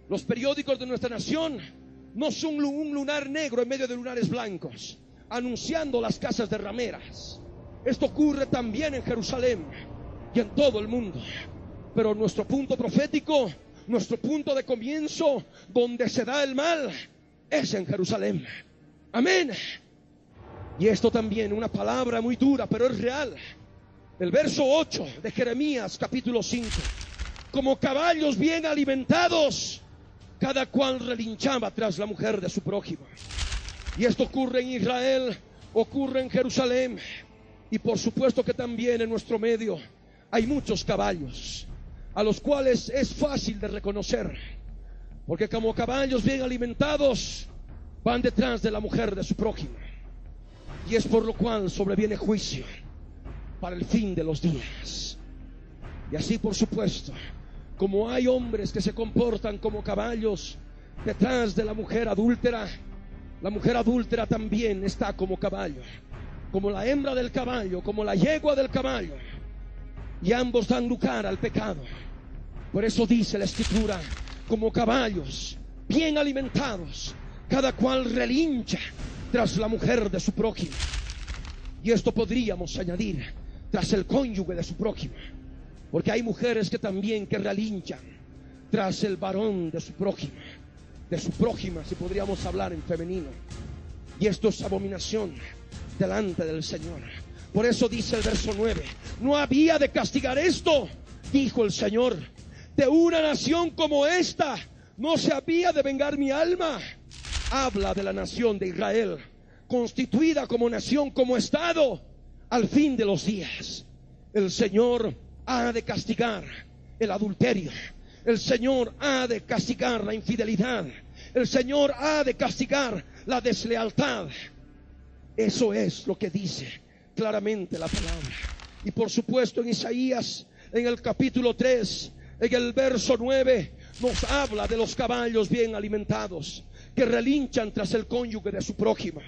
Speaker 5: Los periódicos de nuestra nación no son un lunar negro en medio de lunares blancos anunciando las casas de rameras. Esto ocurre también en Jerusalén y en todo el mundo. Pero nuestro punto profético, nuestro punto de comienzo, donde se da el mal, es en Jerusalén. Amén. Y esto también, una palabra muy dura, pero es real. El verso 8 de Jeremías capítulo 5. Como caballos bien alimentados, cada cual relinchaba tras la mujer de su prójimo. Y esto ocurre en Israel, ocurre en Jerusalén, y por supuesto que también en nuestro medio hay muchos caballos a los cuales es fácil de reconocer, porque como caballos bien alimentados van detrás de la mujer de su prójimo. Y es por lo cual sobreviene juicio para el fin de los días. Y así, por supuesto, como hay hombres que se comportan como caballos detrás de la mujer adúltera, la mujer adúltera también está como caballo, como la hembra del caballo, como la yegua del caballo, y ambos dan lugar al pecado. Por eso dice la Escritura, como caballos bien alimentados, cada cual relincha tras la mujer de su prójimo. Y esto podríamos añadir tras el cónyuge de su prójimo, porque hay mujeres que también que relinchan tras el varón de su prójimo, de su prójima, si podríamos hablar en femenino. Y esto es abominación delante del Señor. Por eso dice el verso 9, no había de castigar esto, dijo el Señor, de una nación como esta no se había de vengar mi alma. Habla de la nación de Israel, constituida como nación, como estado, al fin de los días. El Señor ha de castigar el adulterio. El Señor ha de castigar la infidelidad. El Señor ha de castigar la deslealtad. Eso es lo que dice claramente la palabra. Y por supuesto en Isaías, en el capítulo 3, en el verso 9, nos habla de los caballos bien alimentados que relinchan tras el cónyuge de su prójima.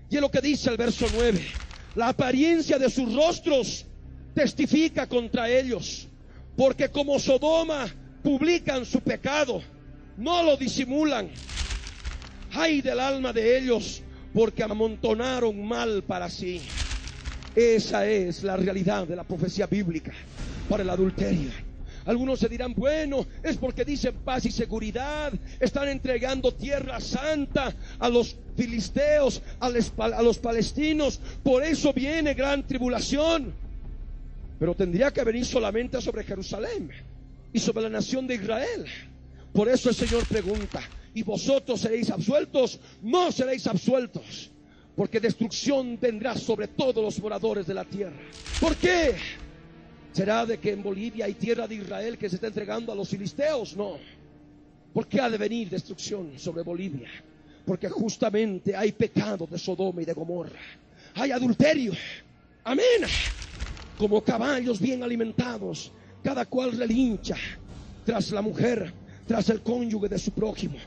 Speaker 5: Y es lo que dice el verso 9: la apariencia de sus rostros testifica contra ellos, porque como Sodoma publican su pecado, no lo disimulan. Ay del alma de ellos, porque amontonaron mal para sí. Esa es la realidad de la profecía bíblica para el adulterio. Algunos se dirán, bueno, es porque dicen paz y seguridad, están entregando tierra santa a los filisteos, a los palestinos, por eso viene gran tribulación. Pero tendría que venir solamente sobre Jerusalén y sobre la nación de Israel. Por eso el Señor pregunta, ¿y vosotros seréis absueltos? No seréis absueltos, porque destrucción vendrá sobre todos los moradores de la tierra. ¿Por qué? ¿Será de que en Bolivia hay tierra de Israel que se está entregando a los filisteos? No. ¿Por qué ha de venir destrucción sobre Bolivia? Porque justamente hay pecado de Sodoma y de Gomorra. Hay adulterio. Amén. Como caballos bien alimentados, cada cual relincha tras la mujer, tras el cónyuge de su prójimo.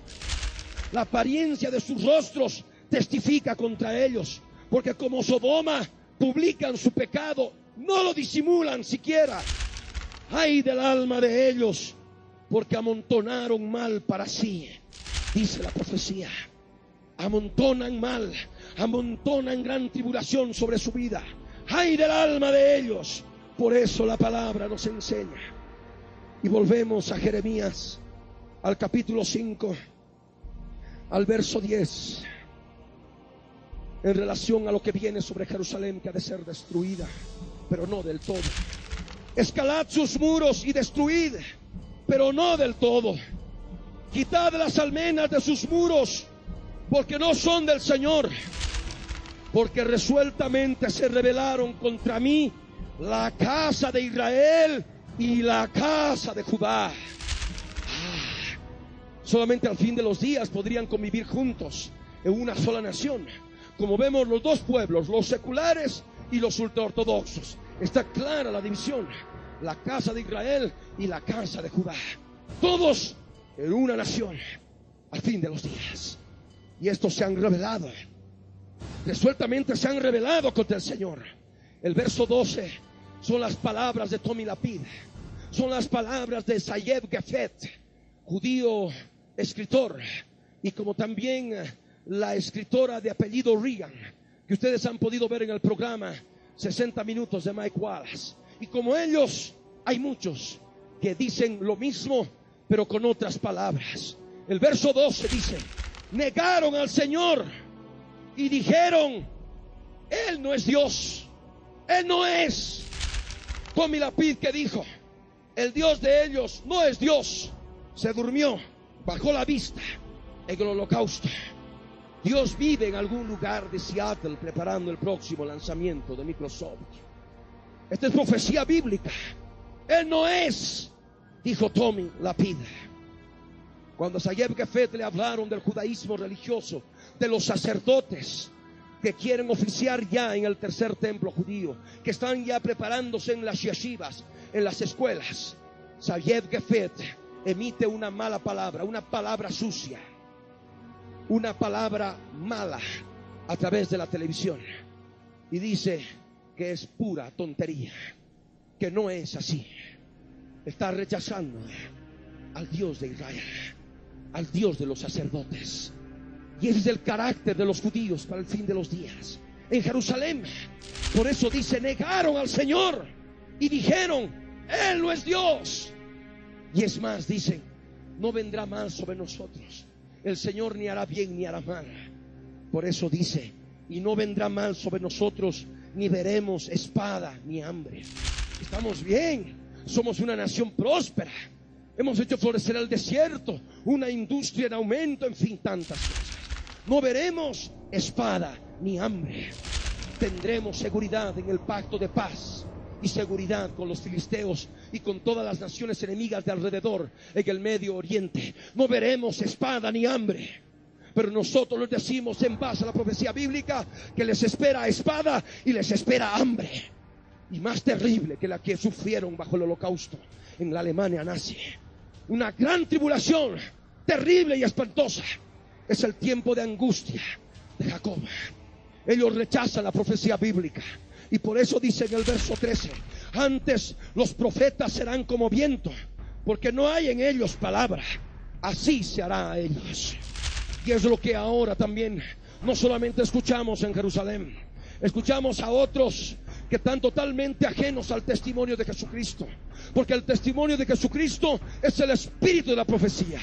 Speaker 5: La apariencia de sus rostros testifica contra ellos, porque como Sodoma publican su pecado, no lo disimulan siquiera. Ay del alma de ellos, porque amontonaron mal para sí, dice la profecía. Amontonan mal, amontonan gran tribulación sobre su vida. Ay del alma de ellos. Por eso la palabra nos enseña. Y volvemos a Jeremías, al capítulo 5, al verso 10, en relación a lo que viene sobre Jerusalén, que ha de ser destruida, pero no del todo. Escalad sus muros y destruid, pero no del todo. Quitad las almenas de sus muros, porque no son del Señor. Porque resueltamente se rebelaron contra mí la casa de Israel y la casa de Judá. Solamente al fin de los días podrían convivir juntos en una sola nación. Como vemos, los dos pueblos, los seculares y los ultraortodoxos. Está clara la división. La casa de Israel y la casa de Judá. Todos en una nación al fin de los días. Y estos se han rebelado. Resueltamente se han rebelado contra el Señor. El verso 12 son las palabras de Tommy Lapid. Son las palabras de Sayed Gefet, judío escritor, y como también la escritora de apellido Reagan, que ustedes han podido ver en el programa 60 minutos de Mike Wallace. Y como ellos, hay muchos que dicen lo mismo, pero con otras palabras. El verso 12 dice: negaron al Señor y dijeron, Él no es Dios, Él no es. Tommy Lapid, que dijo, el Dios de ellos no es Dios, se durmió, bajó la vista en el holocausto. Dios vive en algún lugar de Seattle preparando el próximo lanzamiento de Microsoft. Esta es profecía bíblica. Él no es, dijo Tommy Lapid. Cuando a Sayed Gefet le hablaron del judaísmo religioso, de los sacerdotes que quieren oficiar ya en el tercer templo judío, que están ya preparándose en las yeshivas, en las escuelas, Sayed Gefet emite una mala palabra, una palabra sucia, una palabra mala a través de la televisión, y dice que es pura tontería, que no es así. Está rechazando al Dios de Israel, al Dios de los sacerdotes. Y ese es el carácter de los judíos para el fin de los días en Jerusalén. Por eso dice, negaron al Señor y dijeron, Él no es Dios. Y es más, dicen, no vendrá mal sobre nosotros. El Señor ni hará bien ni hará mal. Por eso dice, y no vendrá mal sobre nosotros, ni veremos espada ni hambre. Estamos bien, somos una nación próspera. Hemos hecho florecer el desierto, una industria en aumento, en fin, tantas cosas. No veremos espada ni hambre. Tendremos seguridad en el pacto de paz y seguridad con los filisteos y con todas las naciones enemigas de alrededor en el Medio Oriente. No veremos espada ni hambre. Pero nosotros les decimos en base a la profecía bíblica que les espera espada y les espera hambre. Y más terrible que la que sufrieron bajo el holocausto en la Alemania nazi. Una gran tribulación terrible y espantosa. Es el tiempo de angustia de Jacob. Ellos rechazan la profecía bíblica. Y por eso dice en el verso 13, antes los profetas serán como viento, porque no hay en ellos palabra. Así se hará a ellos. Y es lo que ahora también no solamente escuchamos en Jerusalén, escuchamos a otros que están totalmente ajenos al testimonio de Jesucristo. Porque el testimonio de Jesucristo es el espíritu de la profecía.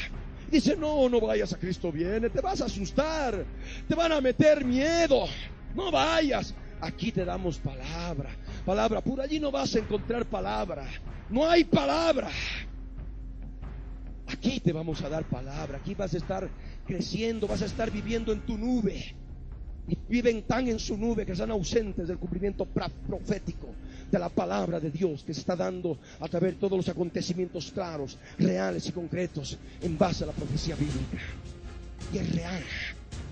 Speaker 5: Dice, no vayas, a Cristo viene, te vas a asustar, te van a meter miedo, no vayas. Aquí te damos palabra, palabra pura. Allí no vas a encontrar palabra, no hay palabra. Aquí te vamos a dar palabra, aquí vas a estar creciendo, vas a estar viviendo en tu nube. y viven tan en su nube que están ausentes del cumplimiento profético de la palabra de Dios que se está dando a través de todos los acontecimientos claros, reales y concretos en base a la profecía bíblica. Y es real.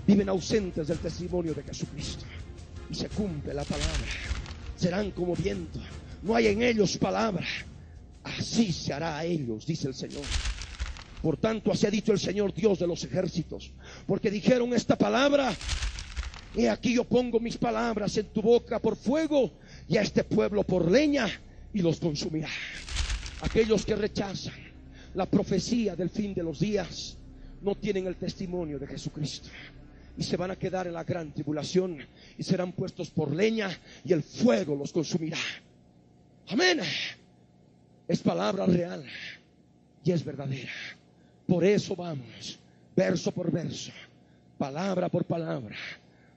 Speaker 5: Viven ausentes del testimonio de Jesucristo y se cumple la palabra. Serán como viento, no hay en ellos palabra. Así se hará a ellos, dice el Señor. Por tanto, así ha dicho el Señor Dios de los ejércitos, porque dijeron esta palabra: he aquí yo pongo mis palabras en tu boca por fuego, y a este pueblo por leña, y los consumirá. Aquellos que rechazan la profecía del fin de los días no tienen el testimonio de Jesucristo, y se van a quedar en la gran tribulación y serán puestos por leña, y el fuego los consumirá. Amén. Es palabra real y es verdadera. Por eso vamos, verso por verso, palabra por palabra,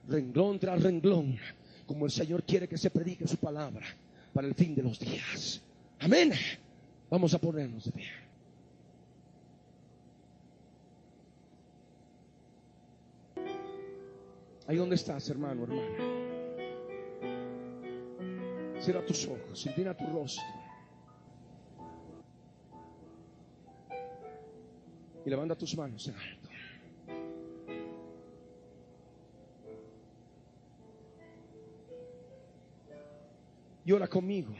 Speaker 5: renglón tras renglón, como el Señor quiere que se predique su palabra para el fin de los días. Amén. Vamos a ponernos de pie. Ahí donde estás, hermano, hermana, cierra tus ojos, inclina tu rostro y levanta tus manos en alto. Y ora conmigo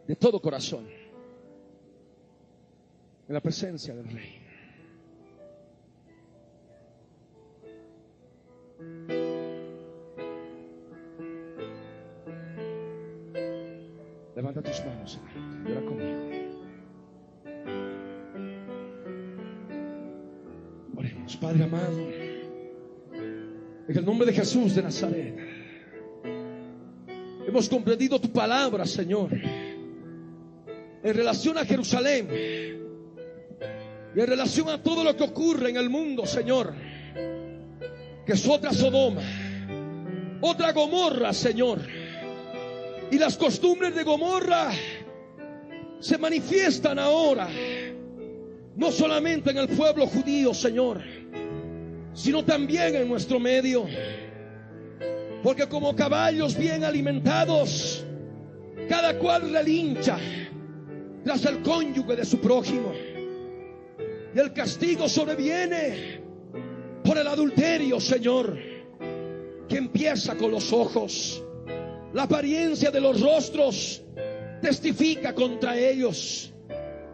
Speaker 5: de todo corazón en la presencia del Rey. Levanta tus manos en alto y ora conmigo. Oremos. Padre amado, en el nombre de Jesús de Nazaret, hemos comprendido tu palabra, Señor, en relación a Jerusalén y en relación a todo lo que ocurre en el mundo, Señor, que es otra Sodoma, otra Gomorra, Señor. Y las costumbres de Gomorra se manifiestan ahora, no solamente en el pueblo judío, Señor, sino también en nuestro medio. Porque como caballos bien alimentados, cada cual relincha tras el cónyuge de su prójimo, y el castigo sobreviene por el adulterio, Señor, que empieza con los ojos. La apariencia de los rostros testifica contra ellos,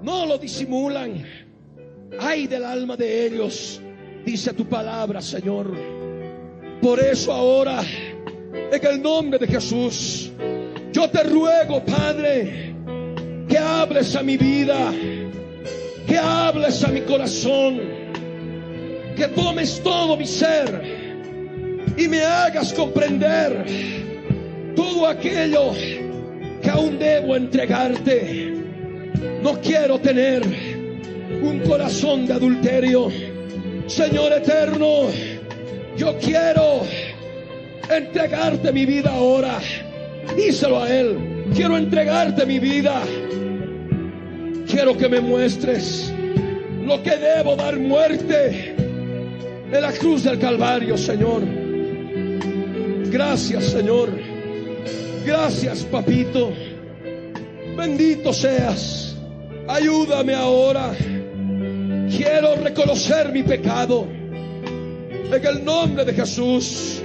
Speaker 5: no lo disimulan. Ay del alma de ellos, dice tu palabra, Señor. Por eso ahora, en el nombre de Jesús, yo te ruego, Padre, que hables a mi vida, que hables a mi corazón, que tomes todo mi ser y me hagas comprender todo aquello que aún debo entregarte. No quiero tener un corazón de adulterio, Señor eterno. Yo quiero entregarte mi vida ahora. Díselo a Él. Quiero entregarte mi vida. Quiero que me muestres lo que debo dar muerte en la cruz del Calvario, Señor. Gracias, Señor. Gracias, papito. Bendito seas. Ayúdame ahora. Quiero reconocer mi pecado. En el nombre de Jesús,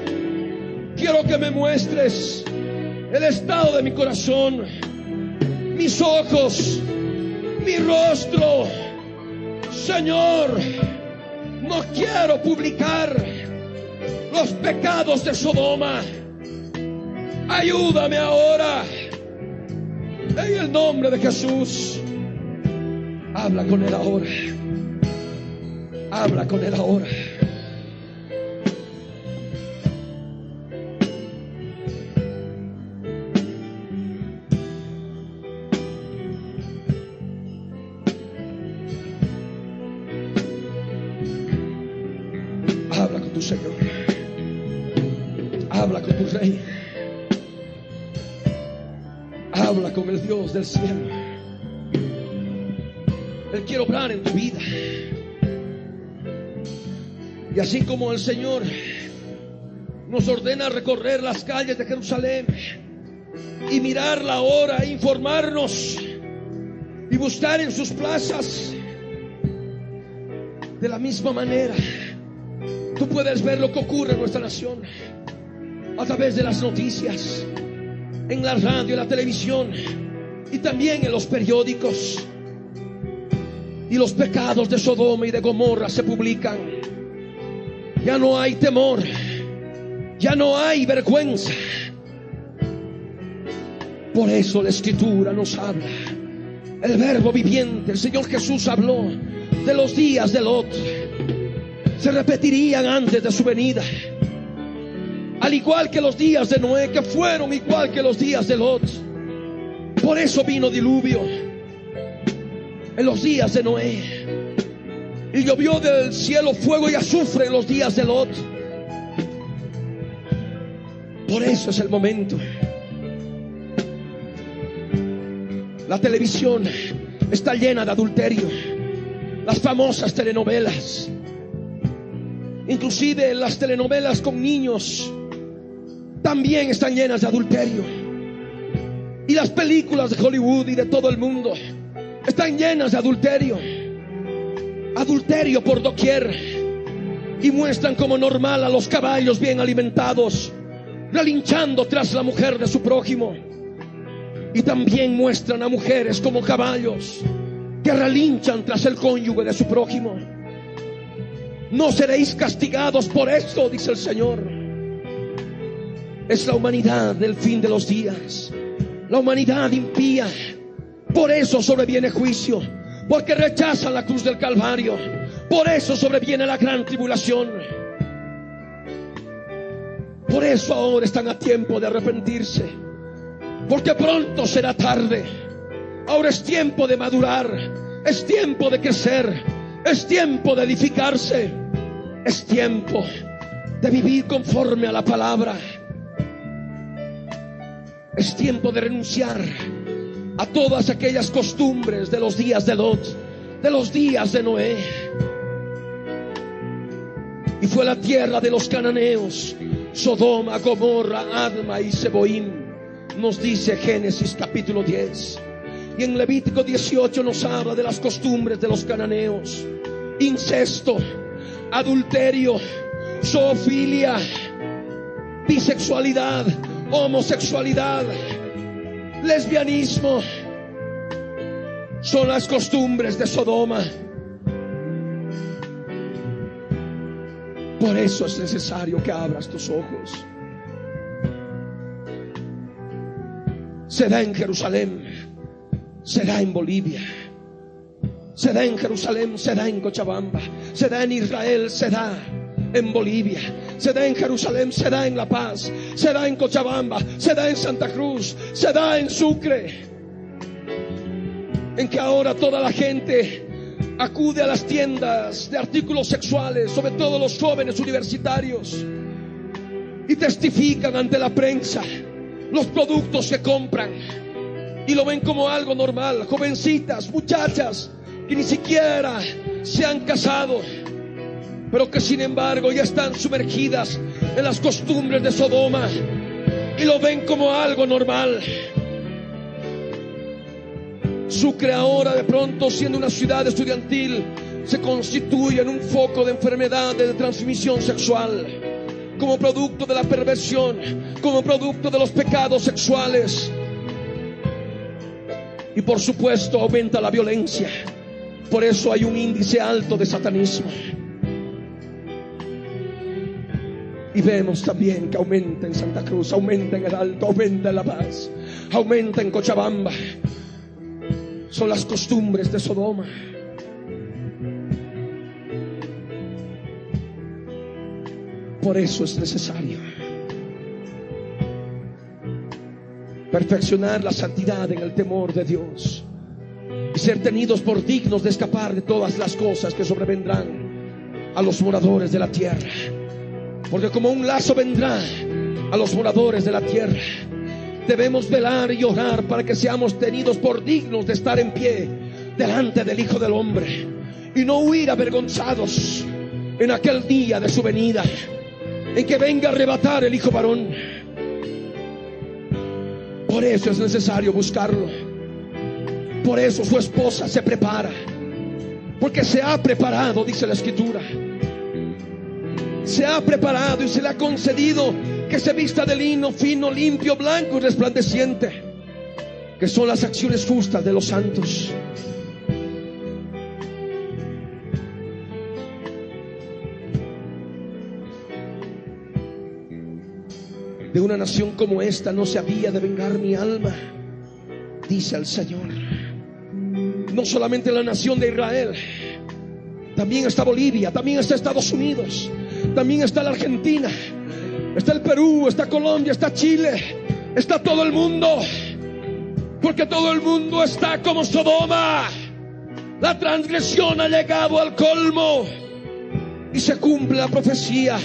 Speaker 5: quiero que me muestres el estado de mi corazón, mis ojos, mi rostro. Señor, no quiero publicar los pecados de Sodoma. Ayúdame ahora. En el nombre de Jesús. Habla con Él ahora. Habla con Él ahora. Habla con tu Señor. Habla con tu Rey. Habla con el Dios del cielo. Él quiere obrar en tu vida. Y así como el Señor nos ordena recorrer las calles de Jerusalén y mirar la hora, informarnos y buscar en sus plazas. De la misma manera, tú puedes ver lo que ocurre en nuestra nación a través de las noticias, en la radio, en la televisión y también en los periódicos. Y los pecados de Sodoma y de Gomorra se publican. Ya no hay temor, ya no hay vergüenza. Por eso la Escritura nos habla, el Verbo viviente, el Señor Jesús habló de los días de Lot. Se repetirían antes de su venida, al igual que los días de Noé, que fueron igual que los días de Lot. Por eso vino diluvio en los días de Noé, y llovió del cielo fuego y azufre en los días de Lot. Por eso es el momento. La televisión está llena de adulterio. Las famosas telenovelas, inclusive las telenovelas con niños, también están llenas de adulterio. Y las películas de Hollywood y de todo el mundo están llenas de adulterio. Adulterio por doquier. Y muestran como normal a los caballos bien alimentados, relinchando tras la mujer de su prójimo. Y también muestran a mujeres como caballos que relinchan tras el cónyuge de su prójimo. No seréis castigados por esto, dice el Señor. Es la humanidad del fin de los días, la humanidad impía. Por eso sobreviene juicio, porque rechazan la cruz del Calvario. Por eso sobreviene la gran tribulación. Por eso ahora están a tiempo de arrepentirse, porque pronto será tarde. Ahora es tiempo de madurar, es tiempo de crecer, es tiempo de edificarse, es tiempo de vivir conforme a la palabra. Es tiempo de renunciar a todas aquellas costumbres de los días de Lot, de los días de Noé. Y fue la tierra de los cananeos, Sodoma, Gomorra, Adma y Seboim, nos dice Génesis capítulo 10. Y en Levítico 18 nos habla de las costumbres de los cananeos: incesto, adulterio, zoofilia, bisexualidad, homosexualidad, lesbianismo. Son las costumbres de Sodoma. Por eso es necesario que abras tus ojos. Se da en Jerusalén, se da en Bolivia, se da en Jerusalén, se da en Cochabamba, se da en Israel, se da en Bolivia, se da en Jerusalén, se da en La Paz, se da en Cochabamba, se da en Santa Cruz, se da en Sucre, en que ahora toda la gente acude a las tiendas de artículos sexuales, sobre todo los jóvenes universitarios, y testifican ante la prensa los productos que compran y lo ven como algo normal. Jovencitas, muchachas que ni siquiera se han casado, pero que sin embargo ya están sumergidas en las costumbres de Sodoma y lo ven como algo normal. Sucre ahora, de pronto, siendo una ciudad estudiantil, se constituye en un foco de enfermedades de transmisión sexual, como producto de la perversión, como producto de los pecados sexuales. Y por supuesto aumenta la violencia. Por eso hay un índice alto de satanismo. Y vemos también que aumenta en Santa Cruz, aumenta en el Alto, aumenta en La Paz, aumenta en Cochabamba. Son las costumbres de Sodoma. Por eso es necesario perfeccionar la santidad en el temor de Dios y ser tenidos por dignos de escapar de todas las cosas que sobrevendrán a los moradores de la tierra. Porque como un lazo vendrá a los moradores de la tierra, debemos velar y orar para que seamos tenidos por dignos de estar en pie delante del Hijo del Hombre y no huir avergonzados en aquel día de su venida. en que venga a arrebatar el hijo varón. Por eso es necesario buscarlo. Por eso su esposa se prepara, porque se ha preparado, dice la Escritura. Se ha preparado y se le ha concedido que se vista de lino fino, limpio, blanco y resplandeciente, que son las acciones justas de los santos. De una nación como esta no se había de vengar mi alma, dice el Señor. No solamente la nación de Israel, también está Bolivia, también está Estados Unidos, también está la Argentina, está el Perú, está Colombia, está Chile, está todo el mundo, porque todo el mundo está como Sodoma. La transgresión ha llegado al colmo y se cumple la profecía.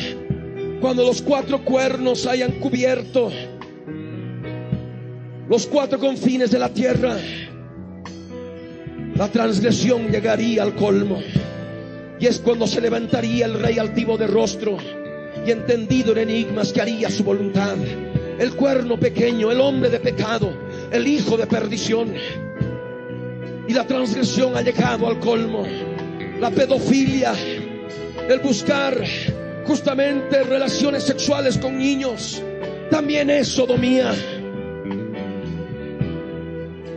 Speaker 5: Cuando los 4 cuernos hayan cubierto los 4 confines de la tierra, la transgresión llegaría al colmo. Y es cuando se levantaría el rey altivo de rostro y entendido en enigmas, que haría su voluntad. El cuerno pequeño, el hombre de pecado, el hijo de perdición. Y la transgresión ha llegado al colmo. La pedofilia, el buscar justamente relaciones sexuales con niños, también es sodomía.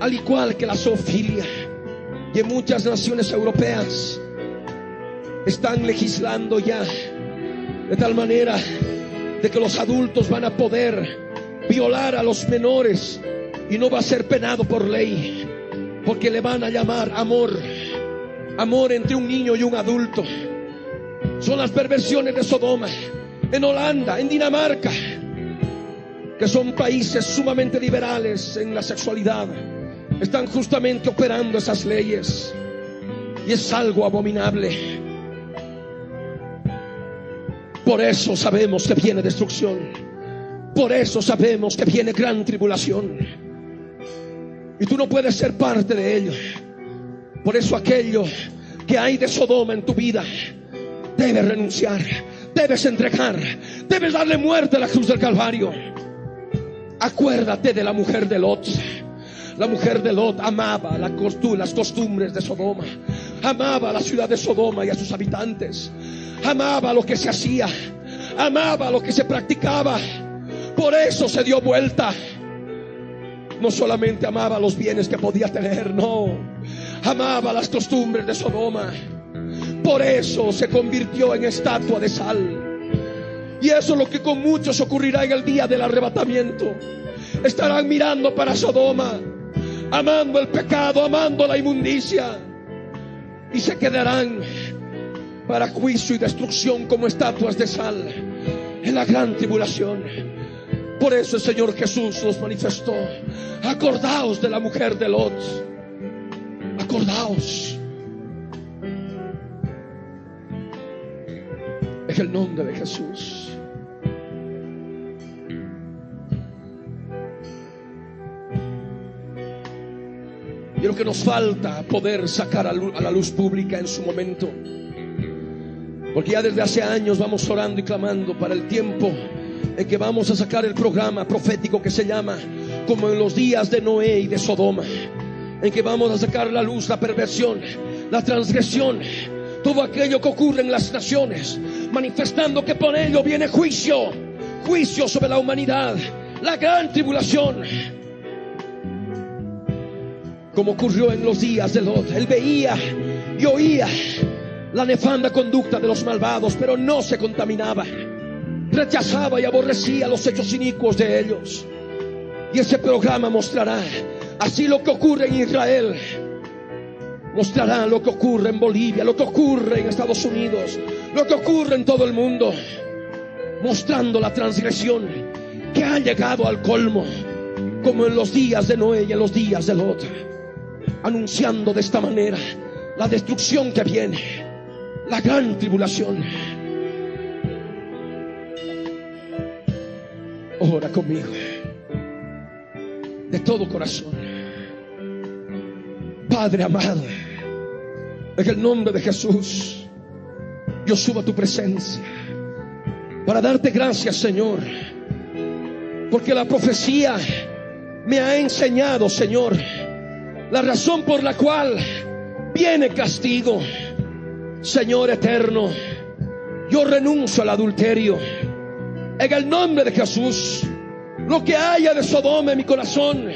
Speaker 5: Al igual que la zoofilia. Y en muchas naciones europeas están legislando ya de tal manera de que los adultos van a poder violar a los menores y no va a ser penado por ley, porque le van a llamar amor entre un niño y un adulto. Son las perversiones de Sodoma. En Holanda, en Dinamarca, que son países sumamente liberales en la sexualidad, están justamente operando esas leyes, y es algo abominable. Por eso sabemos que viene destrucción, por eso sabemos que viene gran tribulación, y tú no puedes ser parte de ello. Por eso aquello que hay de Sodoma en tu vida, debes renunciar, debes entregar, debes darle muerte a la cruz del Calvario. Acuérdate de la mujer de Lot. La mujer de Lot amaba las costumbres de Sodoma, amaba la ciudad de Sodoma y a sus habitantes, amaba lo que se hacía, amaba lo que se practicaba. Por eso se dio vuelta. No solamente amaba los bienes que podía tener, no, amaba las costumbres de Sodoma. Por eso se convirtió en estatua de sal. Y eso es lo que con muchos ocurrirá en el día del arrebatamiento. Estarán mirando para Sodoma, amando el pecado, amando la inmundicia, y se quedarán para juicio y destrucción como estatuas de sal en la gran tribulación. Por eso el Señor Jesús nos manifestó: acordaos de la mujer de Lot, acordaos. En el nombre de Jesús. Y lo que nos falta poder sacar a la luz pública en su momento, porque ya desde hace años vamos orando y clamando para el tiempo en que vamos a sacar el programa profético que se llama Como en los días de Noé y de Sodoma, en que vamos a sacar a la luz la perversión, la transgresión, todo aquello que ocurre en las naciones, manifestando que por ello viene juicio sobre la humanidad, la gran tribulación. Como ocurrió en los días de Lot. Él veía y oía la nefanda conducta de los malvados, pero no se contaminaba. Rechazaba y aborrecía los hechos inicuos de ellos. Y ese programa mostrará así lo que ocurre en Israel, mostrará lo que ocurre en Bolivia, lo que ocurre en Estados Unidos, lo que ocurre en todo el mundo, mostrando la transgresión que ha llegado al colmo, como en los días de Noé y en los días de Lot, anunciando de esta manera la destrucción que viene, la gran tribulación. Ora conmigo de todo corazón. Padre amado, en el nombre de Jesús, yo subo a tu presencia para darte gracias, Señor, porque la profecía me ha enseñado, Señor, la razón por la cual viene castigo. Señor eterno, yo renuncio al adulterio en el nombre de Jesús. Lo que haya de Sodoma en mi corazón,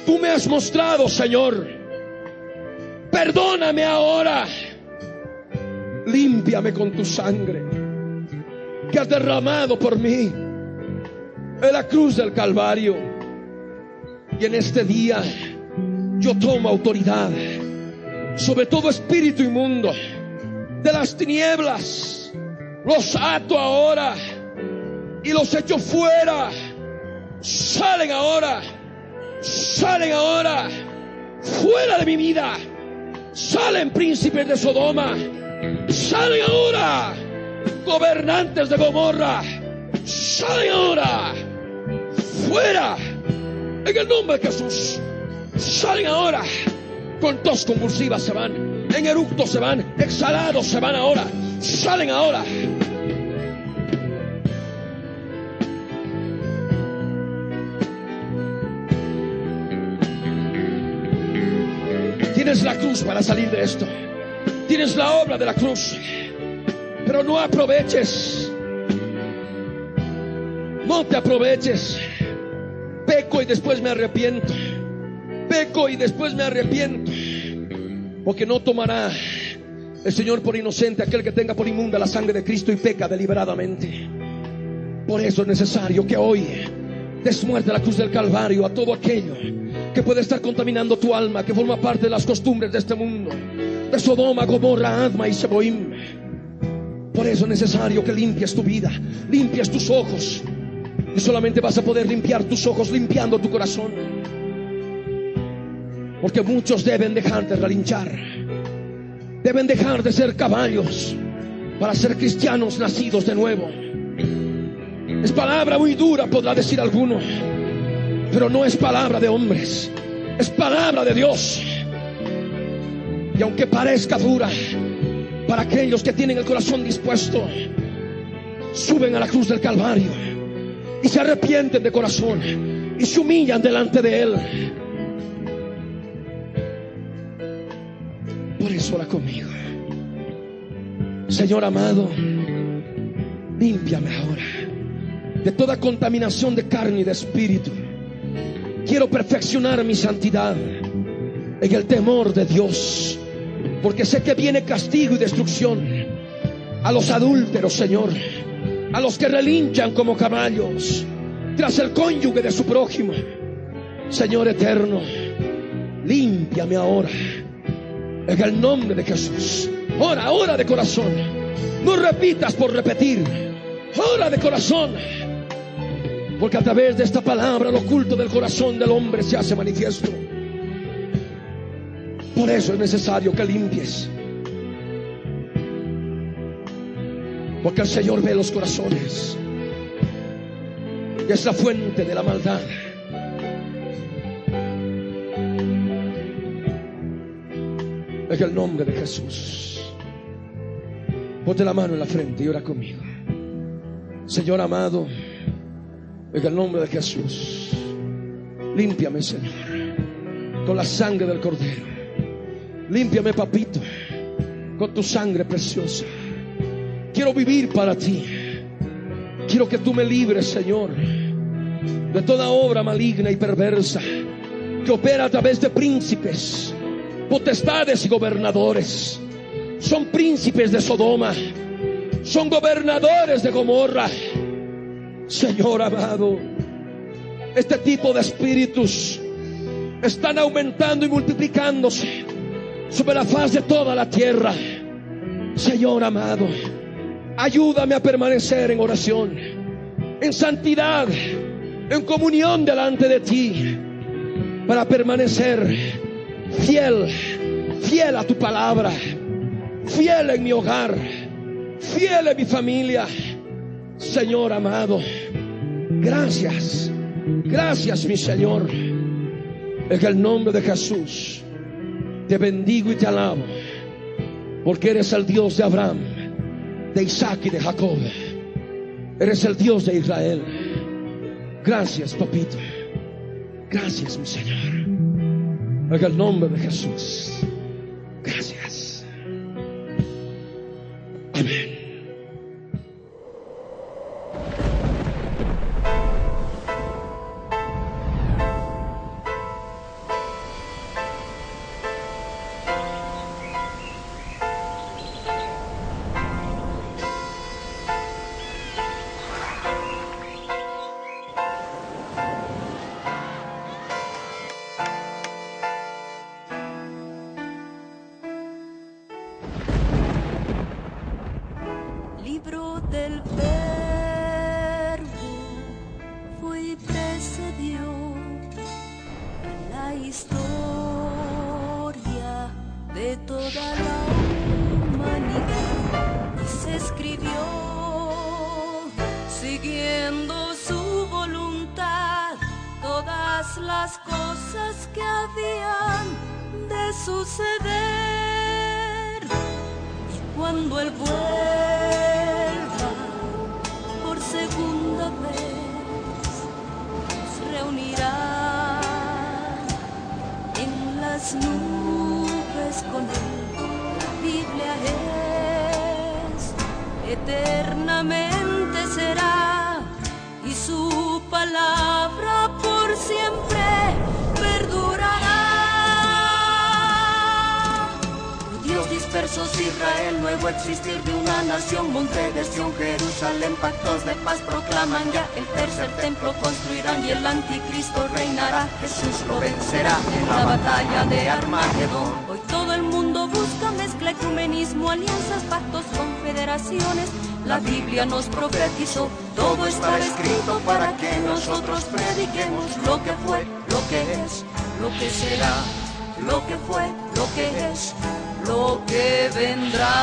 Speaker 5: tú me has mostrado, Señor. Perdóname ahora. Límpiame con tu sangre que has derramado por mí en la cruz del Calvario. Y en este día yo tomo autoridad sobre todo espíritu inmundo de las tinieblas. Los ato ahora y los echo fuera. Salen ahora, salen ahora, fuera de mi vida. Salen príncipes de Sodoma, salen ahora gobernantes de Gomorra, salen ahora, fuera, en el nombre de Jesús. Salen ahora, con tos convulsivas se van, en eructos se van, exhalados se van ahora, salen ahora. Tienes la cruz para salir de esto. Tienes la obra de la cruz. Pero no aproveches. No te aproveches. Peco y después me arrepiento. Peco y después me arrepiento. Porque no tomará el Señor por inocente aquel que tenga por inmunda la sangre de Cristo y peca deliberadamente. Por eso es necesario que hoy des muerte a la cruz del Calvario a todo aquello que puede estar contaminando tu alma, que forma parte de las costumbres de este mundo, de Sodoma, Gomorra, Adma y Seboim. Por eso es necesario que limpies tu vida, limpies tus ojos. Y solamente vas a poder limpiar tus ojos limpiando tu corazón. Porque muchos deben dejar de relinchar, deben dejar de ser caballos para ser cristianos nacidos de nuevo. Es palabra muy dura, podrá decir alguno, pero no es palabra de hombres, es palabra de Dios. Y aunque parezca dura, para aquellos que tienen el corazón dispuesto, suben a la cruz del Calvario y se arrepienten de corazón y se humillan delante de Él. Por eso ora conmigo. Señor amado, límpiame ahora de toda contaminación de carne y de espíritu. Quiero perfeccionar mi santidad en el temor de Dios, porque sé que viene castigo y destrucción a los adúlteros, Señor, a los que relinchan como caballos tras el cónyuge de su prójimo. Señor eterno, límpiame ahora en el nombre de Jesús. Ora, ora de corazón, no repitas por repetir, ora de corazón. Porque a través de esta palabra lo oculto del corazón del hombre se hace manifiesto. Por eso es necesario que limpies. Porque el Señor ve los corazones y es la fuente de la maldad. En el nombre de Jesús, ponte la mano en la frente y ora conmigo. Señor amado, en el nombre de Jesús, límpiame, Señor, con la sangre del Cordero. Límpiame, papito, con tu sangre preciosa. Quiero vivir para ti. Quiero que tú me libres, Señor, de toda obra maligna y perversa que opera a través de príncipes, potestades y gobernadores. Son príncipes de Sodoma, son gobernadores de Gomorra. Señor amado, este tipo de espíritus están aumentando y multiplicándose sobre la faz de toda la tierra. Señor amado, ayúdame a permanecer en oración, en santidad, en comunión delante de ti, para permanecer fiel, fiel a tu palabra, fiel en mi hogar, fiel en mi familia. Señor amado, gracias, gracias mi Señor. En el nombre de Jesús te bendigo y te alabo, porque eres el Dios de Abraham, de Isaac y de Jacob. Eres el Dios de Israel. Gracias, papito. Gracias, mi Señor. En el nombre de Jesús. Gracias. Amén.
Speaker 1: Libro del Verbo fue y precedió la historia de toda la humanidad y se escribió siguiendo su voluntad todas las cosas que habían de suceder. Y cuando Él vuelva por segunda vez, nos reunirá en las nubes con Él. La Biblia es, eternamente será, y su palabra por siempre perdurará.
Speaker 2: Dios dispersos Israel, nuevo existir de una nación, monte de Sión, Jerusalén, pactos de paz proclaman ya, el tercer templo construirán y el anticristo reinará, Jesús lo vencerá en la batalla de Armagedón.
Speaker 1: Hoy todo el mundo busca mezcla, ecumenismo, alianzas, pactos, confederaciones. La Biblia nos profetizó,
Speaker 2: Todo está escrito para que nosotros prediquemos lo que fue, lo que es,
Speaker 1: lo que será,
Speaker 2: lo que fue, lo que es,
Speaker 1: lo que vendrá.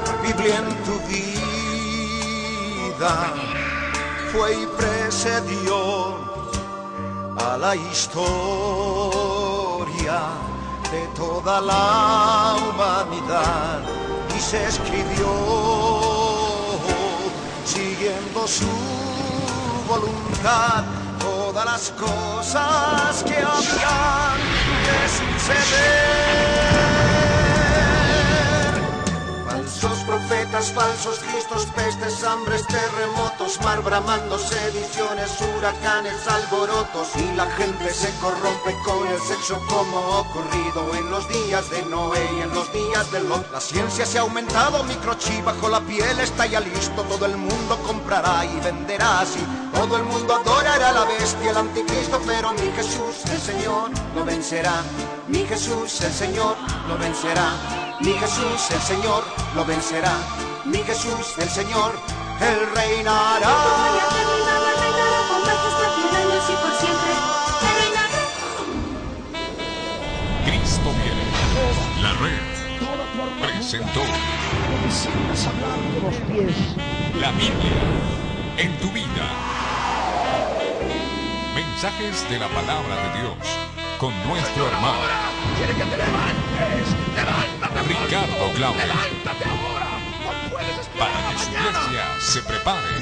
Speaker 2: La Biblia en tu vida fue y precedió a la historia de toda la humanidad y se escribió siguiendo su voluntad todas las cosas que habían de suceder. Falsos profetas, falsos cristos, pestes, hambres, terremotos, mar bramando, sediciones, huracanes, alborotos, y la gente se corrompe con el sexo como ocurrido en los días de Noé y en los días de Lot. La ciencia se ha aumentado, microchip bajo la piel está ya listo, todo el mundo comprará y venderá así. Todo el mundo adorará a la bestia, el anticristo, pero mi Jesús, el Señor, lo vencerá. Mi Jesús, el Señor, lo vencerá. Mi Jesús, el Señor, lo vencerá. Mi Jesús, el Señor, Él reinará.
Speaker 1: Reinará con majestad 100 años y por siempre. Él reinará.
Speaker 3: Cristo viene. La red presentó
Speaker 4: Sientas hablar de los pies.
Speaker 3: la Biblia en tu vida. Mensajes de la palabra de Dios con nuestro hermano
Speaker 4: Quiere que te levantes. Levántate.
Speaker 3: Ricardo Claudio,
Speaker 4: Levántate ahora. No puedes esperar
Speaker 3: para
Speaker 4: a
Speaker 3: que su
Speaker 4: mañana.
Speaker 3: iglesia se prepare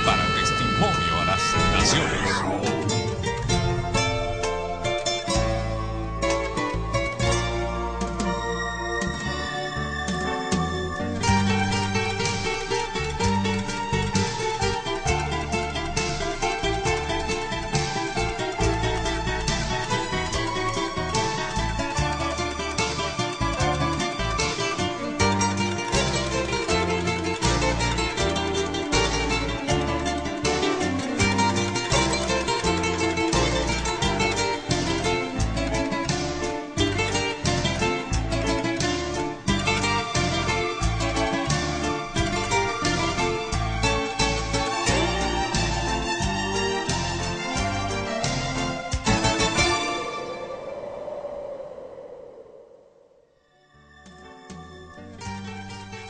Speaker 3: para testimonio a las naciones.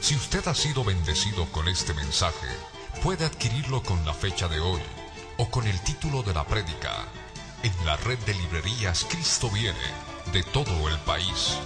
Speaker 3: Si usted ha sido bendecido con este mensaje, puede adquirirlo con la fecha de hoy o con el título de la prédica en la red de librerías Cristo Viene de todo el país.